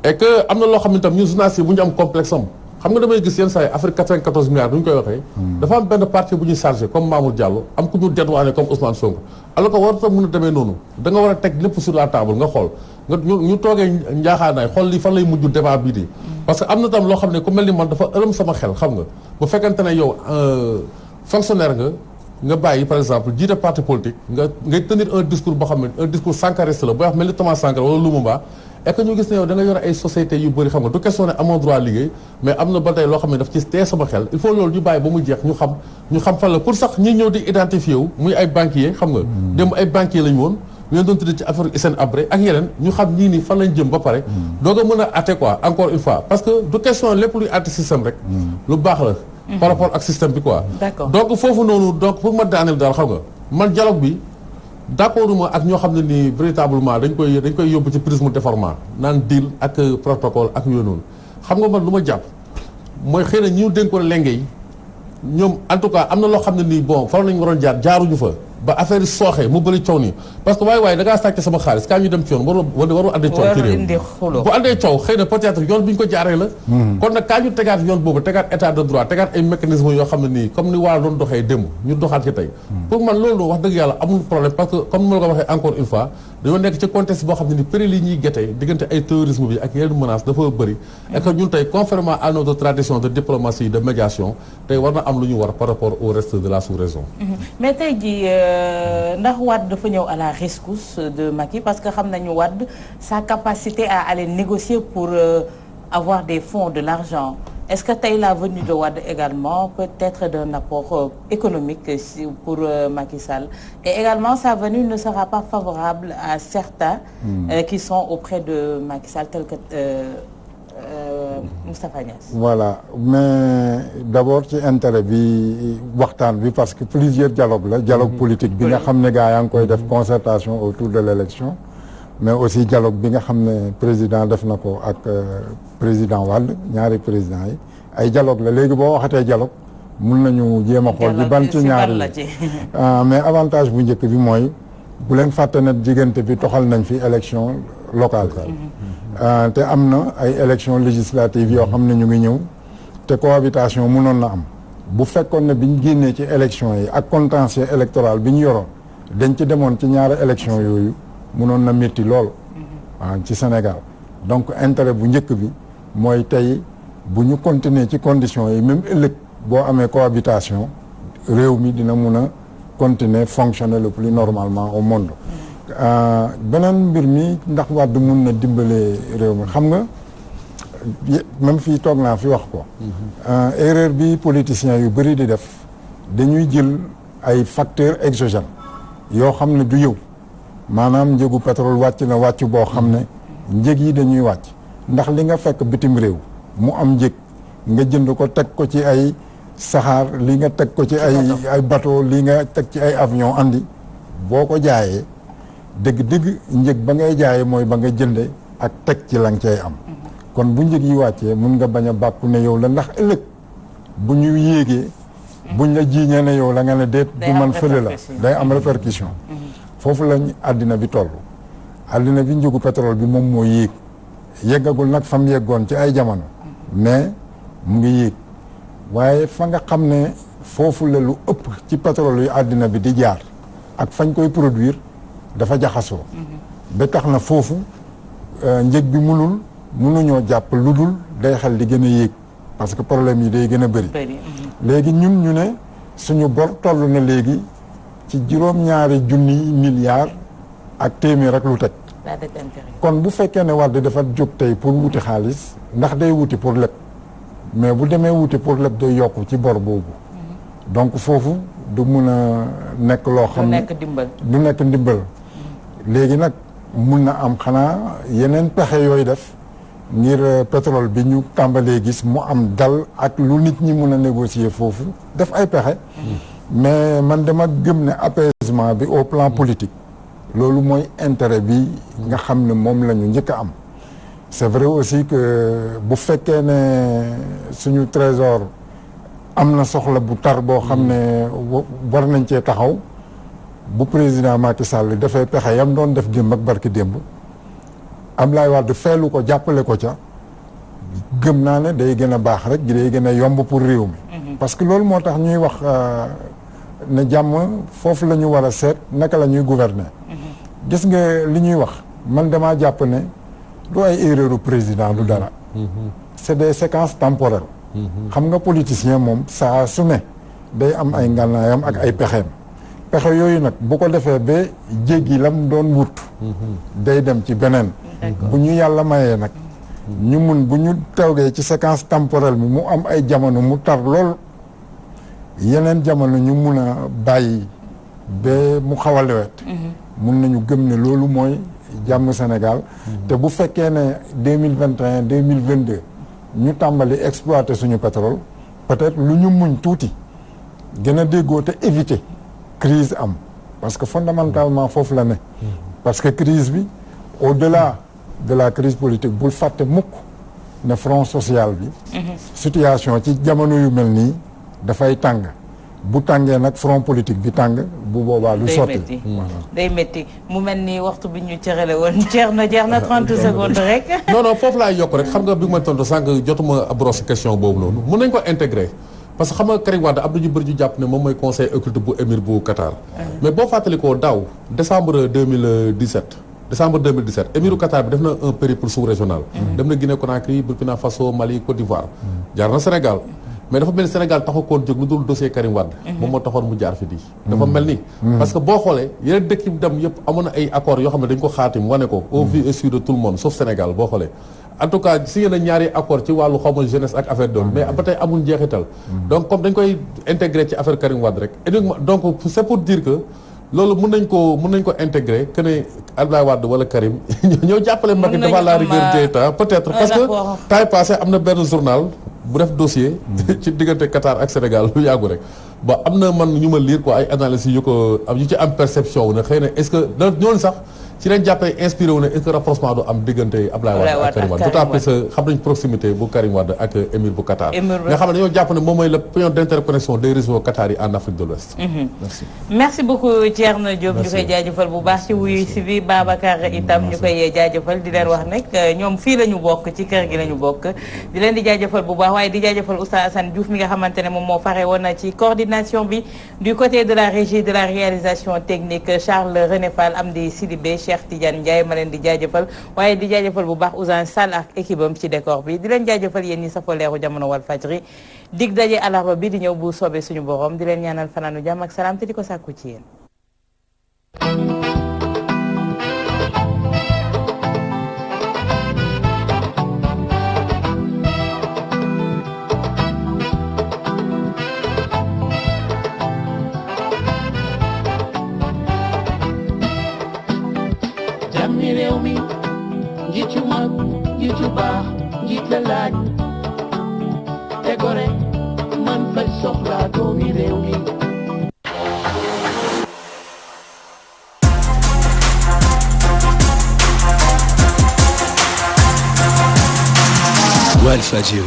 et que am na loo xam ne tam ñun journalistes yi bu ñu am complexe am xam nga damay gis yenn saa yi Afrique 94 milliards du ñu koy waxee dafa am benn parti bu ñuy chargé comme Mamour Diallo am ku ñu dédouané comme Ousmane Sonko alors que warut a mën a demee noonu da nga war a teg lépp sur la table nga xool nga ñu toogee njaaxaanaay xool li fan lay mujj débat bii di parce que am na tam loo xam ne ku mel ni man dafa ërëm sama xel xam nga bu fekkente ne yow fonctionnaire nga bàyyi par exemple jiite parti politique ngay tenir un discours boo xam ne un discours sankariste la booy wax mel ni Thomas Sankara wala Lumumba et que ñu gis ne yow da nga yor ay sociétés yu bëri xam nga du question ne amoo droit liggéey mais am na ba tey loo xam ne daf ci tee sama xel il faut loolu ñu bàyyi ba mu jeex ñu xam fan la pour sax ñi ñëw di identifier wu muy ay banquier xam nga dem ay banquier lañu woon ñu doon tuddee ci affaire Hissène Habré ak yeneen ñu xam ñii nii fan lañ jëm ba pare doog a mën a atte quoi encore une fois parce que du question lépp luy atte système rek lu baax la par rapport ak système bi quoi donc foofu noonu donc pour ma daaneel daal xam nga man dialogue bi d'accord ma ak ñoo xam ne nii véritablement dañ koy yóbbu ci prisme déformant naan deal ak protocole ak yooyu noonu xam nga man lu ma jàpp mooy xëy na ñu dénkoon lenge yi ñoom en tout cas am na loo xam ne nii bon fan lañu waroon jaaruñu fa ba affaire yi sooxee mu bëri coow nii parce que waaye da ngaa sàcc sama xaalis kaa ñu dem ci yoon waru andee coow ci réew bu andee coow xëy na peut-être yoon bi ñu ko jaaree la kon nag kaa ñu tegaat yoon boobu tegaat état de droit tegaat ay mécanismes yoo xam ne nii comme ni waa doon doxee démb ñu doxaat ci tey pour man loolu wax dëgg yàlla amul problème parce que comme ni ma la ko waxee encore une fois dañoo nekk ci contexte boo xam ne ni péril yi ñuy gétee diggante ay terrorisme bi ak yeneen menaces dafa bëri et que ñun tey conformément à notre tradition de diplomatie de médiation tey war na am lu ñu war par rapport au reste de la sous-région mais tey jii ndax Wade dafa ñëw à la rescousse de Macky parce que xam nañu Wade sa capacité à aller négocier pour avoir des fonds de l'argent est-ce que tey la venue de Wade également peut être d'un apport économique pour Macky Sall et également sa venue ne sera pas favorable à certains qui sont auprès de Macky Sall tels que Moustapha Niasse. Voilà mais d'abord ci intérêt bi waxtaan bi parce que plusieurs dialogues la dialogue politique bi nga xam ne gars yaa ngi koy def concertation autour de l'élection mais aussi dialogue bi nga xam ne président def na ko ak président Wade ñaari président yi ay dialogue la léegi boo waxatee dialogue mun nañu jéem a xool bi ban ci ñaari mais avantage bu njëkk bi mooy bu leen fàtte ne diggante bi toxal nañ fi élection locale te am na ay élections législatives yoo xam ne ñu ngi ñëw te cohabitation mënoon na am bu fekkoon ne bi ñu génnee ci élections yi ak contentieux électoral bi ñu yoroon dañ ci demoon ci ñaari élections yooyu mënoon na métti lool ci Sénégal donc intérêt bu njëkk bi mooy tey bu ñu continuer ci conditions yi même ëllëg boo amee cohabitation réew mi dina mun a continuer fonctionner le plus normalement au monde beneen mbir mi ndax Wade mun na dimbale réew mi xam nga même fii toog naa fi wax ko erreur bi politiciens yu bëri di def dañuy jël ay facteurs exogènes yoo xam ne du yow maanaam njëgu pétrole wàcc na wàcc boo xam ne njëg yi dañuy wàcc ndax li nga fekk bitim réew mu am njëg nga jënd ko teg ko ci ay saxaar li nga teg ko ci ay bateau li nga teg ci ay avion andi boo ko jaayee dëgg-dëgg njëg ba ngay jaayee mooy ba nga jënde ak teg ci la nga cay am kon bu njëg yi wàccee mun nga bañ a bàkku ne yow la ndax ëllëg bu ñu yéegee buñ la jiiñee ne yow la nga ne déet bu man fële la day am répercussion foofu lañ àddina bi toll àddina bi njëgu pétrole bi moom moo yéeg yeggagul nag fam yeggoon ci ay jamono mais mu ngi yéeg waaye fa nga xam ne foofu la lu ëpp ci pétrole yu àddina bi di jaar ak fañ koy produire dafa jaxasoo ba tax na foofu njëg bi mënuñoo jàpp lu dul day xel di gën a yéeg parce que problème yi day gën a bëri léegi ñun ñu ne suñu bor toll na léegi ci juróom-ñaari junni milliards ak téeméer rek lu teg la dette intérieure. kon bu fekkee ne Wade dafa jóg tey pour wuti xaalis ndax day wuti pour lépp mais bu demee wuti pour lépp day yokk ci bor boobu donc foofu du mun a nekk loo xam ne du nekk ndimbal léegi nag mun na am xanaa yeneen pexe yooyu def ngir pétrole bi ñu tàmbalee gis mu am dal ak lu nit ñi mun a négocier foofu def ay pexe mais man dama gëm ne apaisement bi au plan politique loolu mooy intérêt bi nga xam ne moom la ñu njëkk a am c'est vrai aussi que bu fekkee ne suñu trésor am na soxla bu tar boo xam ne war nañ cee taxaw bu président Macky Sall dafay pexe yam doon def démb ak barki démb Abdoulaye Wade feelu ko jàppale ko ca gëm naa ne day gën a baax rek day gën a yomb pour réew mi parce que loolu moo tax ñuy wax ne jàmm foofu la ñu war a seet naka la ñuy gouverner gis nga li ñuy wax man damaa jàpp ne du ay erreur président du dara c'est des séquences temporelles xam nga politicien moom saa su ne day am ay ngànnaayam ak ay pexeem pexe yooyu nag bu ko defee ba jéggi lam doon wut day dem ci beneen bu ñu yàlla mayee nag ñu mun bu ñu tewgee ci séquence temporelle bi mu am ay jamono mu tar lool yeneen jamono ñu mun a bàyyi ba mu xaw a lewet mun nañu gëm ne loolu mooy jàmm Sénégal te bu fekkee ne 2021 2022 ñu tàmbali exploiter suñu pétrole peut-être lu ñu muñ tuuti gën a déggoo te éviter crise am parce que fondamentalement foofu la ne parce que crise bi au-delà de la crise politique bul fàtte mukk ne front social bi situation ci jamono yu mel nii dafay tàng bu tàngee nag front politique bi tàng bu boobaa du sotti day métti mu mel ni waxtu bi ñu cërale woon jeex na 30 secondes rek non foofu laay yokk rek xam nga bi ma tontu sànq jotuma brosser question boobu noonu mun nañ ko intégrer parce que xam nga Karim Wade am na ñu bëri ñu jàpp ne moom mooy conseil occulte bu émir bu Qatar mais boo fàttalikoo daaw décembre 2017 émiru Qatar bi def na un périple sous-régional dem na Guinée Conakry Burkina Faso Mali Côte d'Ivoire jaar na Sénégal mais dafa mel ni Sénégal taxu koon jóg lu dul dossier Karim Wade moom moo taxoon mu jaar fi di dafa mel ni parce que boo xoolee yeneen dëkk yi dem yëpp amoon na ay accords yoo xam ne dañ ko xaatim wane ko au vu et su de tout le monde sauf Sénégal boo xoolee en tout cas signé na ñaari accord ci wàllu xaw ma jeunesse ak affaire doon mais ba tey amul njeexital donc comme dañ koy intégrer ci affaire Karim Wade rek donc c'est pour dire que loolu mun nañ ko intégrer que ne Abdoulaye Wade wala Karim ñoo jàppale Macky devant la rigueur du temps peut-être parce que temps passé am na benn journal bu def dossier ci diggante Qatar ak Sénégal lu yàggu rek ba am na man ñu ma lire quoi ay analyses yu ci am perception wu ne xëy na est-ce que ñooñu sax ci leen jàppee inspiré wu ne est-ce que rapprochement du am diggante Abdoulaye Wade ak Karim Wade d'autant plus xam nañ proximité bu Karim Wade ak émir bu Qatar nga xam ne dañoo jàpp ne moom mooy le pion d'interconnexion des réseaux Qatar yi en Afrique de l'Ouest merci beaucoup Thierno Diop ñu koy jaajëfal bu baax ci wuyu si bi Babacar itam ñu koy jaajëfal di leen wax nag ñoom fii la ñu bokk ci kër gi la ñu bokk di leen di jaajëfal bu baax waaye di jaajëfal Oustaz Assane Diouf mi nga xamante ne moom moo fare woon ci coordination bi du côté de la régie de la réalisation technique Charles René Fall Amdi Sidibé Cheikh Tidiane Ndiaye ma leen di jaajëfal waaye di jaajëfal bu baax Ousane Sall ak équipe am ci décor bi di leen jaajëfal yéen ñi safoo leeru jamono Walfadjri dig daje alarba bi di ñëw bu soobee suñu borom di leen ñaanal fanaanu jàmm ak salaam te di ko sàkku ci yéen. jàmmi réew mi njiit yu mag njiit yu baax njiit la laaj te gore man fay soxla doomi réew mi Walfadjri